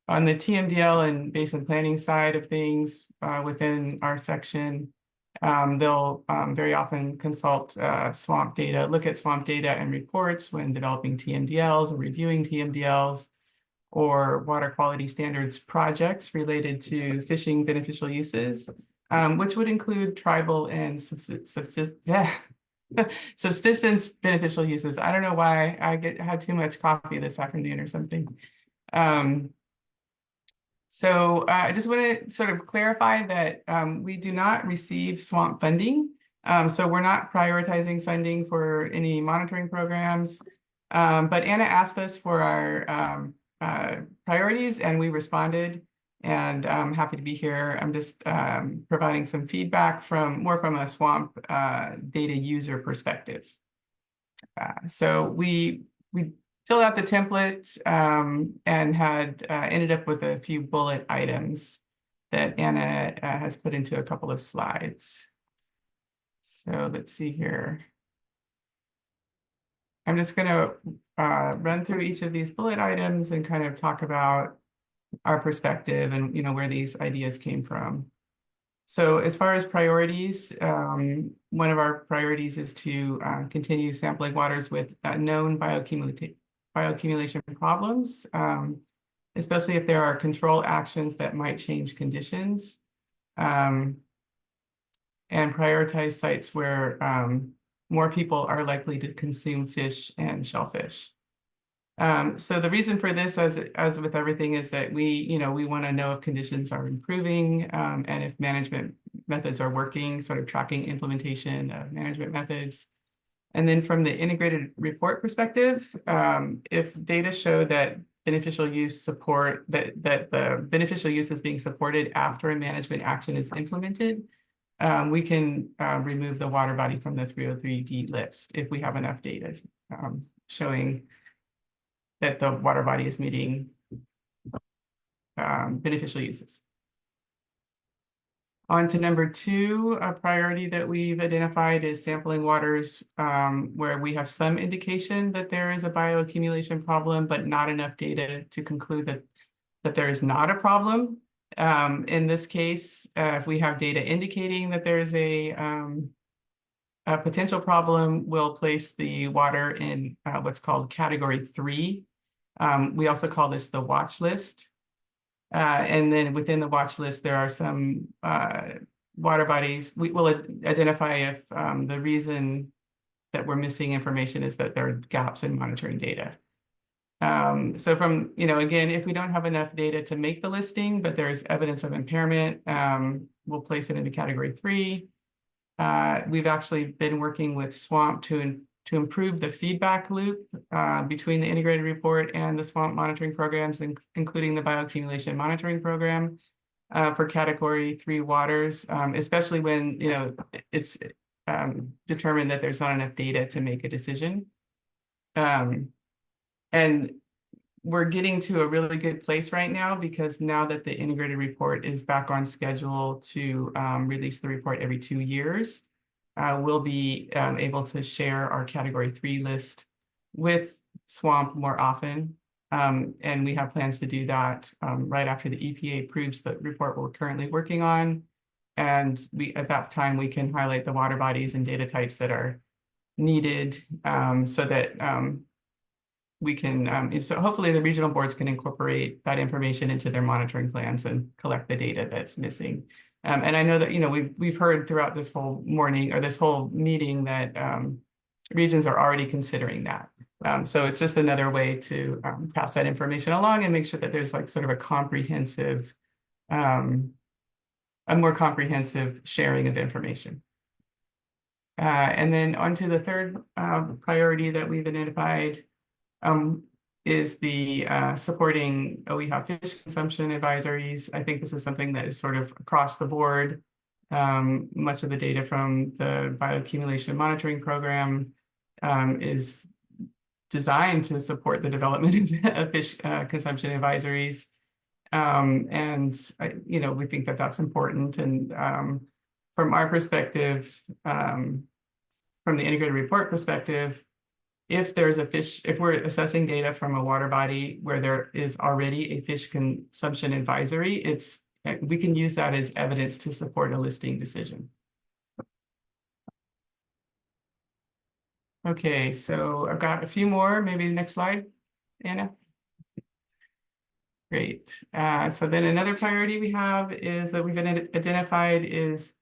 [SPEAKER 10] On the TMDL and basin planning side of things within our section, they'll very often consult swamp data, look at swamp data and reports when developing TMDLs or reviewing TMDLs or water quality standards projects related to fishing beneficial uses, which would include tribal and subsistence beneficial uses. I don't know why I had too much coffee this afternoon or something. So I just want to sort of clarify that we do not receive swamp funding. So we're not prioritizing funding for any monitoring programs. But Anna asked us for our priorities and we responded, and I'm happy to be here. I'm just providing some feedback more from a swamp data user perspective. So we filled out the template and had ended up with a few bullet items that Anna has put into a couple of slides. So let's see here. I'm just going to run through each of these bullet items and kind of talk about our perspective and, you know, where these ideas came from. So as far as priorities, one of our priorities is to continue sampling waters with known bioaccumulation problems, especially if there are control actions that might change conditions, and prioritize sites where more people are likely to consume fish and shellfish. So the reason for this, as with everything, is that we want to know if conditions are improving and if management methods are working, sort of tracking implementation of management methods. And then from the integrated report perspective, if data show that beneficial use that the beneficial use is being supported after a management action is implemented, we can remove the water body from the 303D list if we have enough data showing that the water body is meeting beneficial uses. On to number 2, a priority that we've identified is sampling waters where we have some indication that there is a bioaccumulation problem, but not enough data to conclude that there is not a problem. In this case, if we have data indicating that there is a potential problem, we'll place the water in what's called category 3. We also call this the watch list. And then within the watch list, there are some water bodies. We will identify if the reason that we're missing information is that there are gaps in monitoring data. So from, again, if we don't have enough data to make the listing, but there's evidence of impairment, we'll place it into category 3. We've actually been working with SWAMP to improve the feedback loop between the integrated report and the swamp monitoring programs, including the bioaccumulation monitoring program for category 3 waters, especially when it's determined that there's not enough data to make a decision. And we're getting to a really good place right now, because now that the integrated report is back on schedule to release the report every 2 years, we'll be able to share our category 3 list with swamp more often. And we have plans to do that right after the EPA approves the report we're currently working on. And at that time, we can highlight the water bodies and data types that are needed so that we can, so hopefully the regional boards can incorporate that information into their monitoring plans and collect the data that's missing. And I know that, we've heard throughout this whole morning or this whole meeting that regions are already considering that. So it's just another way to pass that information along and make sure that there's like sort of a comprehensive, a more comprehensive sharing of information. And then onto the third priority that we've identified is the supporting OEHA fish consumption advisories. I think this is something that is sort of across the board. Much of the data from the bioaccumulation monitoring program is designed to support the development of fish consumption advisories. And we think that that's important. And from our perspective, from the integrated report perspective, if we're assessing data from a water body where there is already a fish consumption advisory, we can use that as evidence to support a listing decision. Okay, so I've got a few more, maybe the next slide, Anna. Great. So then another priority we have is that we've identified is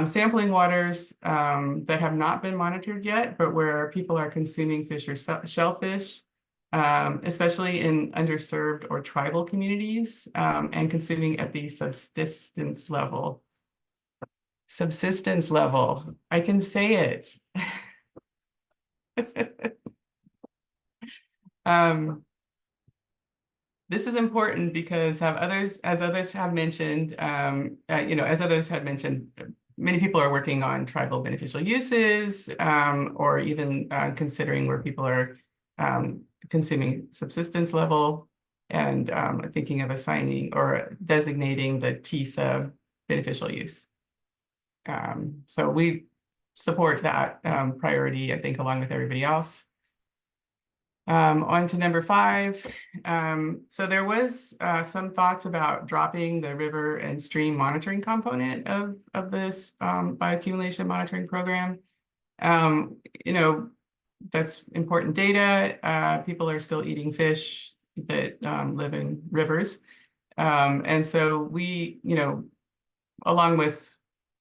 [SPEAKER 10] sampling waters that have not been monitored yet, but where people are consuming fish or shellfish, especially in underserved or tribal communities, and consuming at the subsistence level. Subsistence level. I can say it. This is important because as others have mentioned, many people are working on tribal beneficial uses, or even considering where people are consuming subsistence level, and thinking of assigning or designating the T-sub beneficial use. So we support that priority, I think, along with everybody else. On to number 5. So there was some thoughts about dropping the river and stream monitoring component of this bioaccumulation monitoring program. That's important data. People are still eating fish that live in rivers. And so we, along with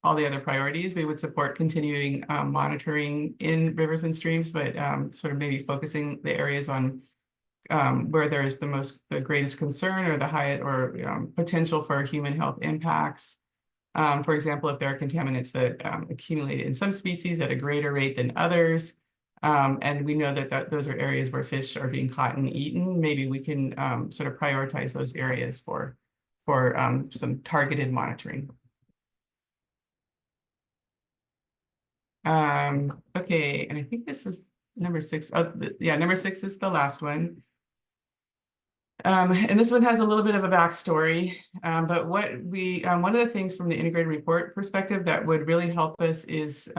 [SPEAKER 10] all the other priorities, we would support continuing monitoring in rivers and streams, but sort of maybe focusing the areas on where there is the greatest concern or the highest or potential for human health impacts. For example, if there are contaminants that accumulate in some species at a greater rate than others, and we know that those are areas where fish are being caught and eaten, maybe we can sort of prioritize those areas for some targeted monitoring. Okay, and I think this is number 6. Oh, yeah, number 6 is the last one. And this one has a little bit of a backstory, but one of the things from the integrated report perspective that would really help us is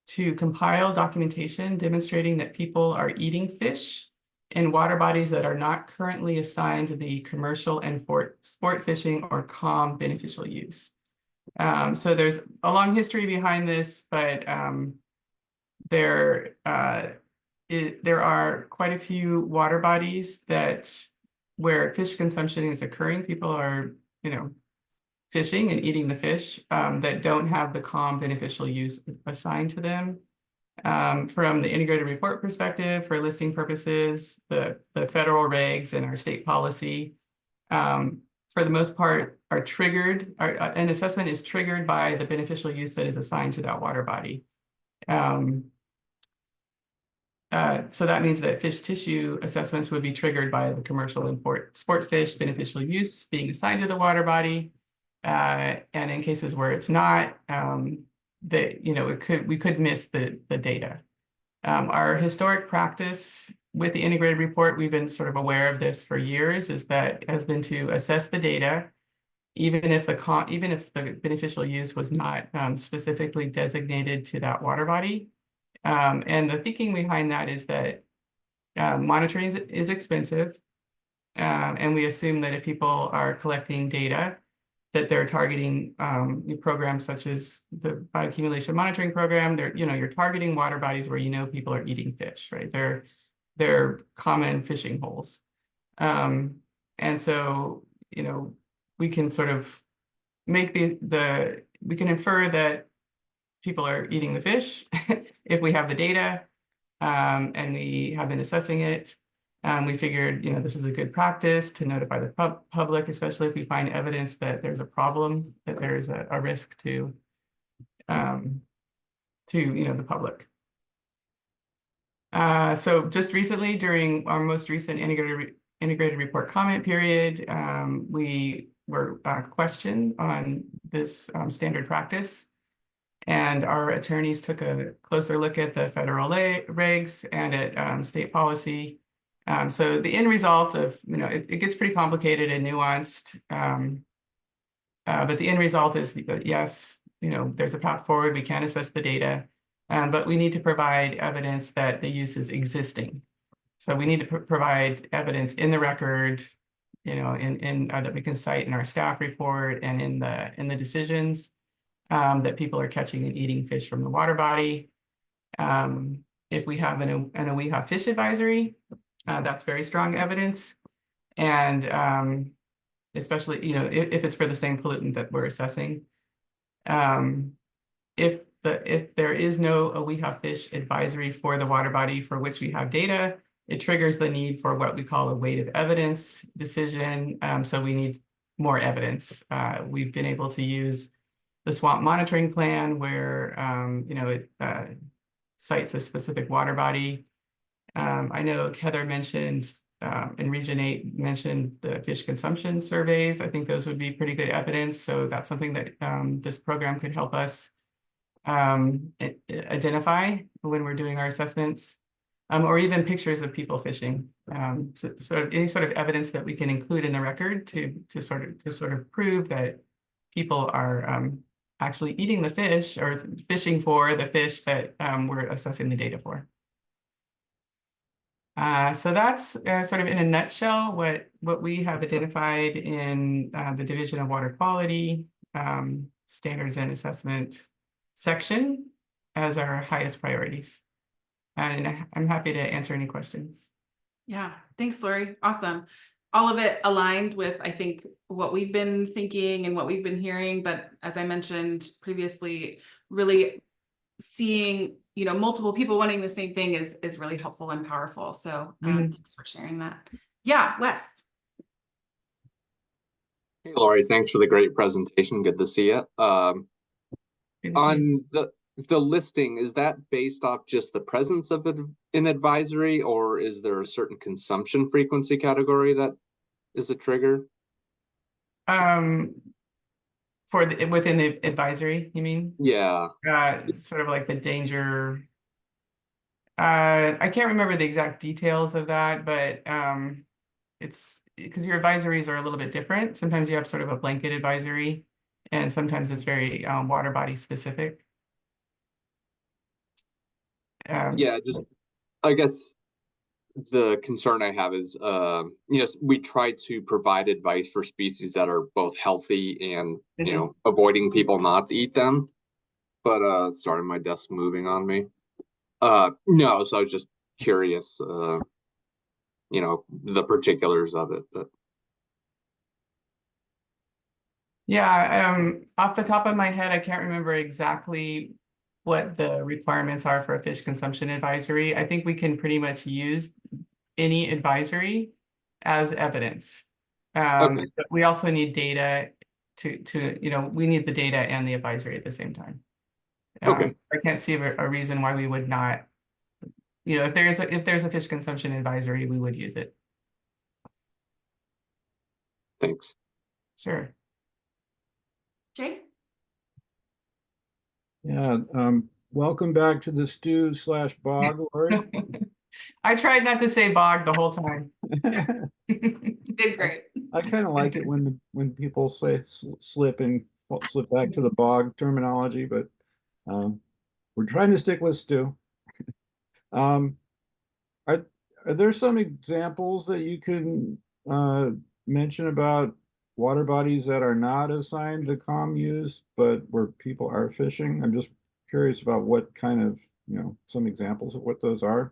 [SPEAKER 10] to compile documentation demonstrating that people are eating fish in water bodies that are not currently assigned the commercial and sport fishing or COM beneficial use. So there's a long history behind this, but there are quite a few water bodies where fish consumption is occurring. People are, fishing and eating the fish that don't have the COM beneficial use assigned to them. From the integrated report perspective, for listing purposes, the federal regs and our state policy, for the most part, are triggered. An assessment is triggered by the beneficial use that is assigned to that water body. So that means that fish tissue assessments would be triggered by the commercial and sport fish beneficial use being assigned to the water body. And in cases where it's not, we could miss the data. Our historic practice with the integrated report, we've been sort of aware of this for years, has been to assess the data, even if the beneficial use was not specifically designated to that water body. And the thinking behind that is that monitoring is expensive. And we assume that if people are collecting data, that they're targeting programs such as the bioaccumulation monitoring program. You're targeting water bodies where people are eating fish, right? They're common fishing holes. And so, we can sort of make we can infer that people are eating the fish if we have the data, and we have been assessing it. We figured, this is a good practice to notify the public, especially if we find evidence that there's a problem, that there's a risk to the public. So just recently, during our most recent integrated report comment period, we were questioned on this standard practice. And our attorneys took a closer look at the federal regs and at state policy. So the end result of, it gets pretty complicated and nuanced, but the end result is that yes, there's a path forward, we can assess the data, but we need to provide evidence that the use is existing. So we need to provide evidence in the record, that we can cite in our staff report and in the decisions, that people are catching and eating fish from the water body. If we have an OEHA fish advisory, that's very strong evidence. And especially, if it's for the same pollutant that we're assessing. If there is no OEHA fish advisory for the water body for which we have data, it triggers the need for what we call a weight of evidence decision. So we need more evidence. We've been able to use the swamp monitoring plan where, it cites a specific water body. I know Heather mentioned, in Region 8 mentioned the fish consumption surveys. I think those would be pretty good evidence. So that's something that this program could help us identify when we're doing our assessments, or even pictures of people fishing. So any sort of evidence that we can include in the record to sort of prove that people are actually eating the fish or fishing for the fish that we're assessing the data for. So that's sort of in a nutshell what we have identified in the Division of Water Quality Standards and Assessment section as our highest priorities. And I'm happy to answer any questions.
[SPEAKER 1] Yeah, thanks, Lori. Awesome. All of it aligned with, I think, what we've been thinking and what we've been hearing. But as I mentioned previously, really seeing, multiple people wanting the same thing is really helpful and powerful. So thanks for sharing that. Yeah, Wes.
[SPEAKER 3] Hey, Lori, thanks for the great presentation. Good to see you. On the listing, is that based off just the presence of an advisory, or is there a certain consumption frequency category that is a trigger?
[SPEAKER 10] Within the advisory, you mean?
[SPEAKER 3] Yeah.
[SPEAKER 10] Sort of like the danger. I can't remember the exact details of that, but it's because your advisories are a little bit different. Sometimes you have sort of a blanket advisory, and sometimes it's very water body specific.
[SPEAKER 3] Yeah, just I guess the concern I have is, we try to provide advice for species that are both healthy and, avoiding people not to eat them. But sorry, my desk's moving on me. No, so I was just curious, the particulars of it. But
[SPEAKER 10] yeah, off the top of my head, I can't remember exactly what the requirements are for a fish consumption advisory. I think we can pretty much use any advisory as evidence.
[SPEAKER 3] Okay.
[SPEAKER 10] But we also need data we need the data and the advisory at the same time.
[SPEAKER 3] Okay.
[SPEAKER 10] I can't see a reason why we would not, if there's a fish consumption advisory, we would use it.
[SPEAKER 3] Thanks.
[SPEAKER 10] Sure.
[SPEAKER 1] Jay?
[SPEAKER 12] Yeah, welcome back to the stew/bog, Lori.
[SPEAKER 10] I tried not to say bog the whole time.
[SPEAKER 1] Did great.
[SPEAKER 12] I kind of like it when people say slip back to the bog terminology, but we're trying to stick with stew. Are there some examples that you can mention about water bodies that are not assigned the COM use, but where people are fishing? I'm just curious about what kind of, some examples of what those are.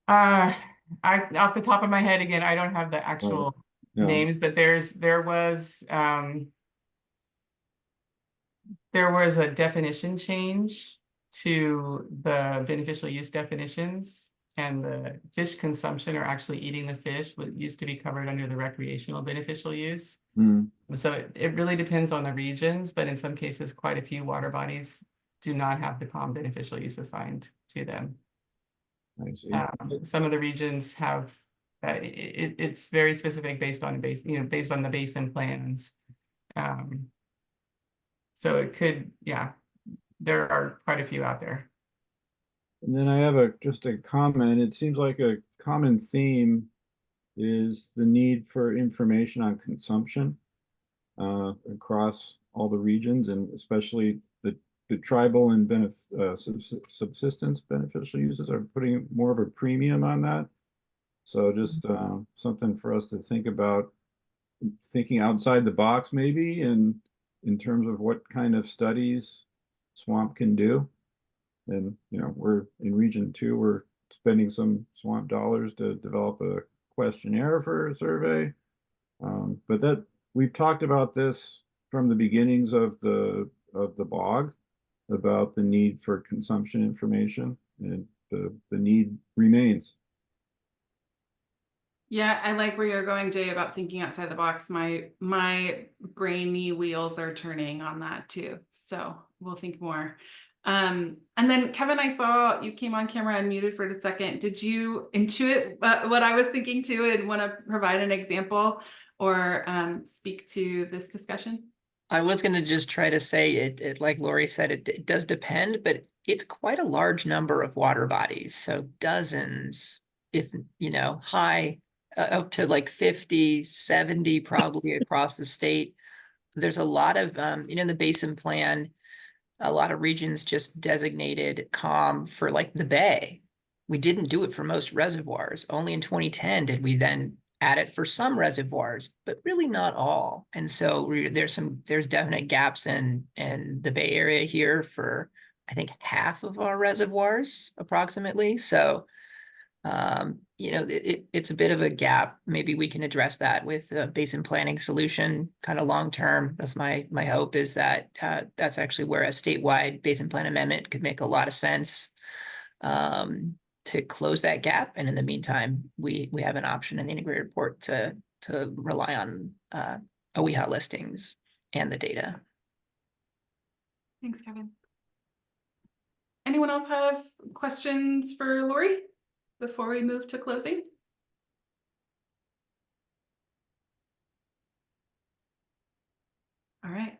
[SPEAKER 10] I off the top of my head again, I don't have the actual
[SPEAKER 12] Yeah.
[SPEAKER 10] names, but there was a definition change to the beneficial use definitions, and the fish consumption, or actually eating the fish, what used to be covered under the recreational beneficial use. So it really depends on the regions, but in some cases, quite a few water bodies do not have the COM beneficial use assigned to them.
[SPEAKER 12] I see.
[SPEAKER 10] Some of the regions have, it's very specific based on based on the basin plans. So it could, yeah, there are quite a few out there.
[SPEAKER 12] And then I have just a comment. It seems like a common theme is the need for information on consumption across all the regions, and especially the tribal and subsistence beneficial uses are putting more of a premium on that. So just something for us to think about, thinking outside the box maybe, and in terms of what kind of studies swamp can do. And we're in region 2, we're spending some swamp dollars to develop a questionnaire for a survey. But that we've talked about this from the beginnings of the bog, about the need for consumption information, and the need remains.
[SPEAKER 1] Yeah, I like where you're going, Jay, about thinking outside the box. My brainy wheels are turning on that too. So we'll think more. And then Kevin, I saw you came on camera and muted for a second. Did you intuit what I was thinking too, and want to provide an example or speak to this discussion?
[SPEAKER 6] I was going to just try to say it like Lori said, it does depend, but it's quite a large number of water bodies. So dozens, if high, up to like 50, 70 probably across the state. There's a lot of, the basin plan, a lot of regions just designated COM for like the bay. We didn't do it for most reservoirs. Only in 2010 did we then add it for some reservoirs, but really not all. And so there's definite gaps in the Bay Area here for, I think, half of our reservoirs approximately. So it's a bit of a gap. Maybe we can address that with a basin planning solution kind of long term. That's my hope, is that that's actually where a statewide basin plan amendment could make a lot of sense to close that gap. And in the meantime, we have an option in the integrated report to rely on OEHA listings and the data.
[SPEAKER 1] Thanks, Kevin. Anyone else have questions for Lori before we move to closing? All right.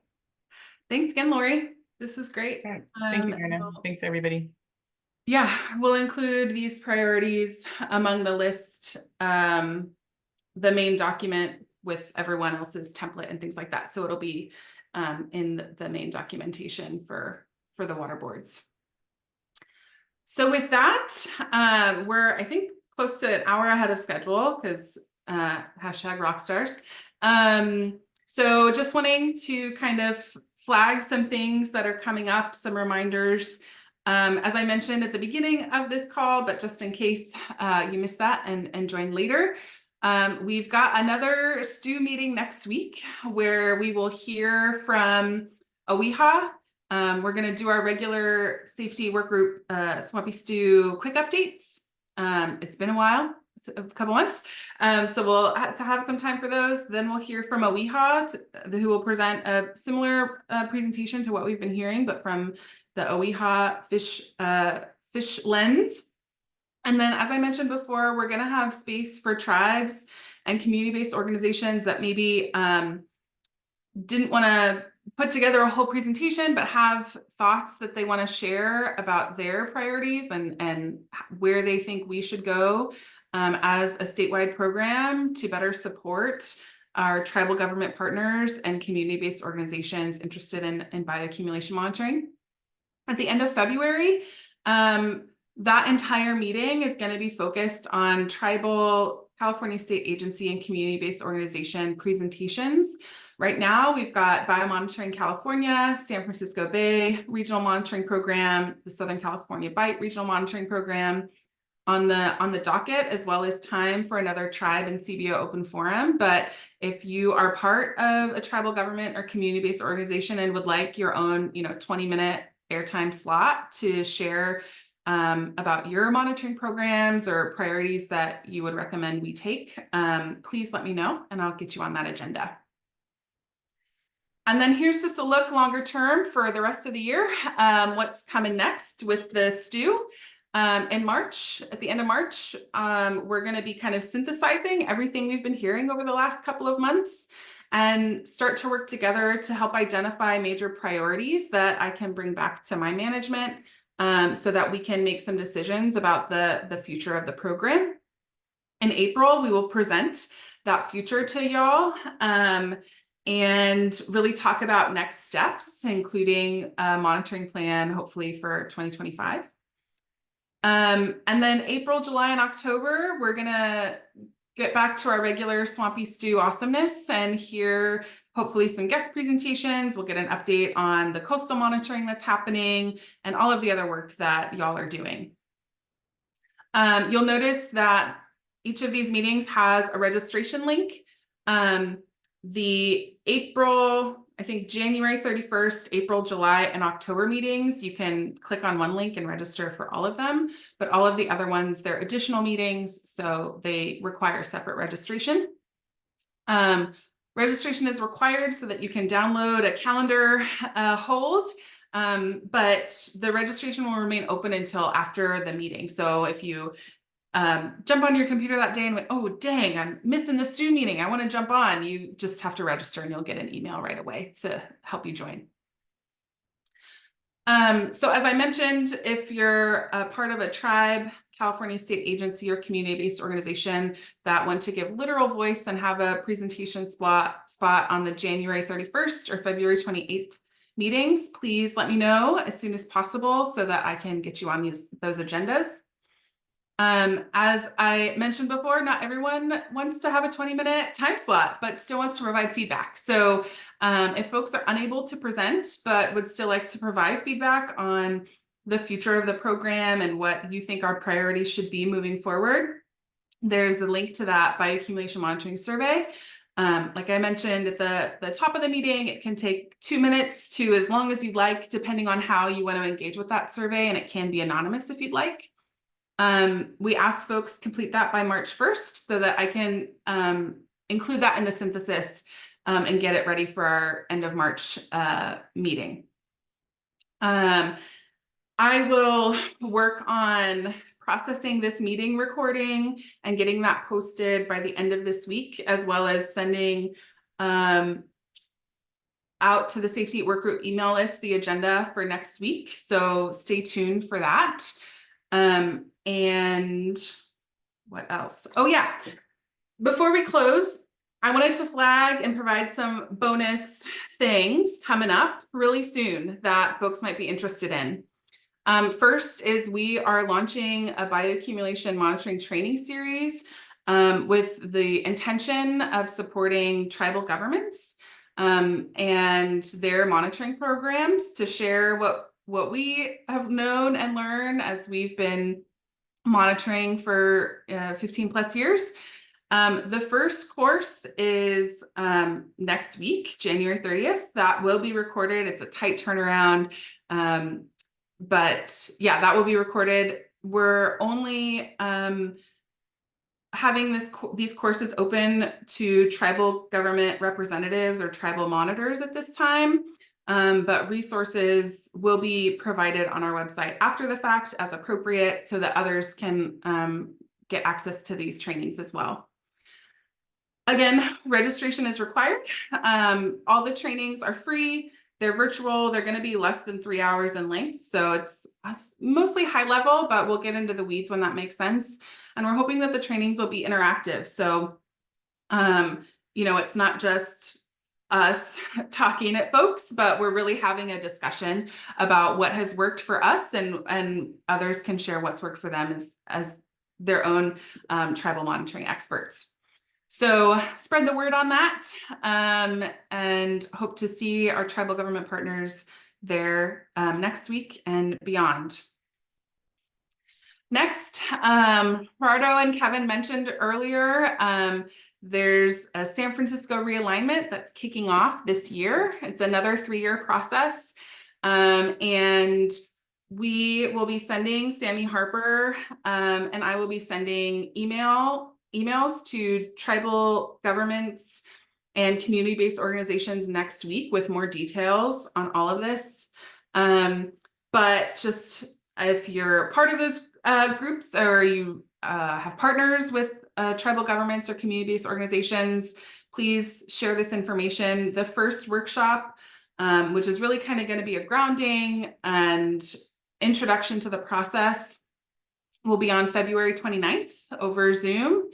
[SPEAKER 1] Thanks again, Lori. This is great.
[SPEAKER 10] Thank you, Anna. Thanks, everybody.
[SPEAKER 1] Yeah, we'll include these priorities among the list, the main document with everyone else's template and things like that. So it'll be in the main documentation for the water boards. So with that, we're, I think, close to an hour ahead of schedule because #rockstars. So just wanting to kind of flag some things that are coming up, some reminders. As I mentioned at the beginning of this call, but just in case you missed that and join later, we've got another STU meeting next week where we will hear from OEHA. We're going to do our regular safety work group Swampy Stew quick updates. It's been a while, it's a couple months. So we'll have some time for those. Then we'll hear from OEHA, who will present a similar presentation to what we've been hearing, but from the OEHA fish lens. And then, as I mentioned before, we're going to have space for tribes and community-based organizations that maybe didn't want to put together a whole presentation, but have thoughts that they want to share about their priorities and where they think we should go as a statewide program to better support our tribal government partners and community-based organizations interested in bioaccumulation monitoring. At the end of February, That entire meeting is going to be focused on tribal, California state agency, and community-based organization presentations. Right now, we've got Biomonitoring California, San Francisco Bay Regional Monitoring Program, the Southern California Bight Regional Monitoring Program on the docket, as well as time for another tribe and CBO open forum. But if you are part of a tribal government or community-based organization and would like your own, 20-minute airtime slot to share about your monitoring programs or priorities that you would recommend we take, please let me know and I'll get you on that agenda. And then here's just a look longer term for the rest of the year, what's coming next with the stew. In March, at the end of March, we're going to be kind of synthesizing everything we've been hearing over the last couple of months and start to work together to help identify major priorities that I can bring back to my management so that we can make some decisions about the future of the program. In April, we will present that future to y'all and really talk about next steps, including a monitoring plan, hopefully for 2025. And then April, July, and October, we're going to get back to our regular Swampy Stew awesomeness and hear hopefully some guest presentations. We'll get an update on the coastal monitoring that's happening and all of the other work that y'all are doing. You'll notice that each of these meetings has a registration link. The April, I think January 31st, April, July, and October meetings, you can click on one link and register for all of them, but all of the other ones, they're additional meetings, so they require separate registration. Registration is required so that you can download a calendar hold, but the registration will remain open until after the meeting. So if you jump on your computer that day and went, oh, dang, I'm missing the stew meeting, I want to jump on, you just have to register and you'll get an email right away to help you join. So as I mentioned, if you're a part of a tribe, California state agency, or community-based organization that want to give literal voice and have a presentation spot on the January 31st or February 28th meetings, please let me know as soon as possible so that I can get you on those agendas. As I mentioned before, not everyone wants to have a 20-minute time slot, but still wants to provide feedback. So if folks are unable to present, but would still like to provide feedback on the future of the program and what you think our priorities should be moving forward, there's a link to that bioaccumulation monitoring survey. Like I mentioned at the top of the meeting, it can take 2 minutes to as long as you'd like, depending on how you want to engage with that survey, and it can be anonymous if you'd like. We ask folks complete that by March 1st so that I can include that in the synthesis and get it ready for our end of March meeting. I will work on processing this meeting recording and getting that posted by the end of this week, as well as sending out to the Safety at Work group email list the agenda for next week. So stay tuned for that. And what else? Oh yeah, before we close, I wanted to flag and provide some bonus things coming up really soon that folks might be interested in. First is we are launching a bioaccumulation monitoring training series with the intention of supporting tribal governments and their monitoring programs to share what we have known and learned as we've been monitoring for 15 plus years. The first course is next week, January 30th. That will be recorded. It's a tight turnaround. But yeah, that will be recorded. We're only having these courses open to tribal government representatives or tribal monitors at this time. But resources will be provided on our website after the fact as appropriate so that others can get access to these trainings as well. Again, registration is required. All the trainings are free. They're virtual. They're going to be less than 3 hours in length. So it's mostly high level, but we'll get into the weeds when that makes sense. And we're hoping that the trainings will be interactive. So, it's not just us talking at folks, but we're really having a discussion about what has worked for us, and others can share what's worked for them as their own tribal monitoring experts. So spread the word on that, and hope to see our tribal government partners there next week and beyond. Next, Gerardo and Kevin mentioned earlier, there's a San Francisco realignment that's kicking off this year. It's another 3-year process. And we will be sending, Sammy Harper and I will be sending emails to tribal governments and community-based organizations next week with more details on all of this. But just if you're part of those groups, or you have partners with tribal governments or community-based organizations, please share this information. The first workshop, which is really kind of going to be a grounding and introduction to the process, will be on February 29th over Zoom.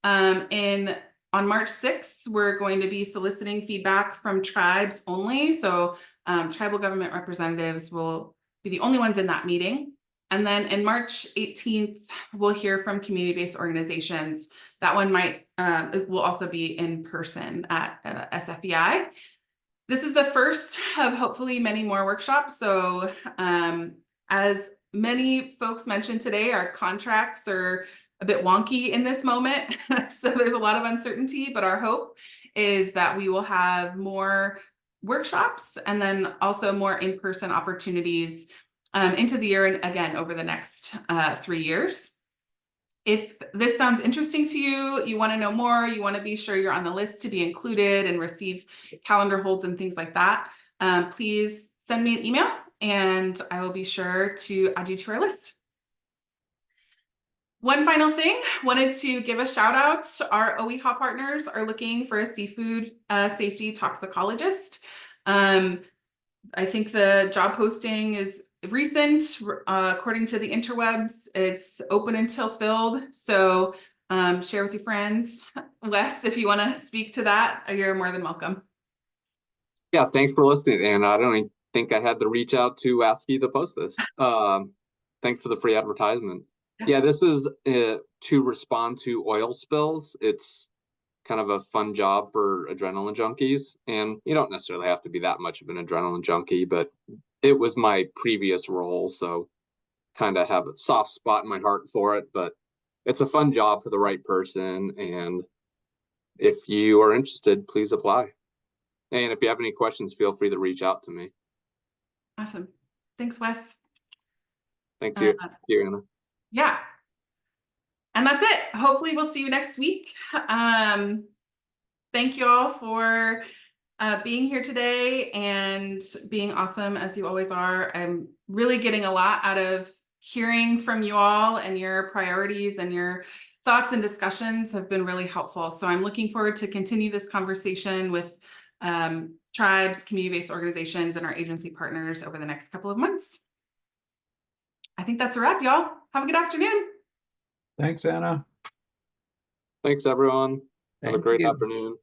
[SPEAKER 1] On March 6th, we're going to be soliciting feedback from tribes only. So tribal government representatives will be the only ones in that meeting. And then in March 18th, we'll hear from community-based organizations. That one it will also be in person at SFEI. This is the first of hopefully many more workshops. So as many folks mentioned today, our contracts are a bit wonky in this moment. So there's a lot of uncertainty, but our hope is that we will have more workshops and then also more in-person opportunities into the year and again over the next 3 years. If this sounds interesting to you, you want to know more, you want to be sure you're on the list to be included and receive calendar holds and things like that, please send me an email and I will be sure to add you to our list. One final thing, wanted to give a shout out. Our OEHA partners are looking for a seafood safety toxicologist. I think the job posting is recent. According to the interwebs, it's open until filled. So share with your friends. Wes, if you want to speak to that, you're more than welcome.
[SPEAKER 3] Yeah, thanks for listening. And I don't even think I had to reach out to ask you to post this. Thanks for the free advertisement. Yeah, this is to respond to oil spills. It's kind of a fun job for adrenaline junkies. And you don't necessarily have to be that much of an adrenaline junkie, but it was my previous role. So kind of have a soft spot in my heart for it, but it's a fun job for the right person. And if you are interested, please apply. And if you have any questions, feel free to reach out to me.
[SPEAKER 1] Awesome. Thanks, Wes.
[SPEAKER 3] Thank you. Thank you, Anna.
[SPEAKER 1] Yeah. And that's it. Hopefully we'll see you next week. Thank you all for being here today and being awesome as you always are. I'm really getting a lot out of hearing from you all, and your priorities and your thoughts and discussions have been really helpful. So I'm looking forward to continue this conversation with tribes, community-based organizations, and our agency partners over the next couple of months. I think that's a wrap, y'all. Have a good afternoon.
[SPEAKER 12] Thanks, Anna.
[SPEAKER 3] Thanks, everyone. Have a great afternoon.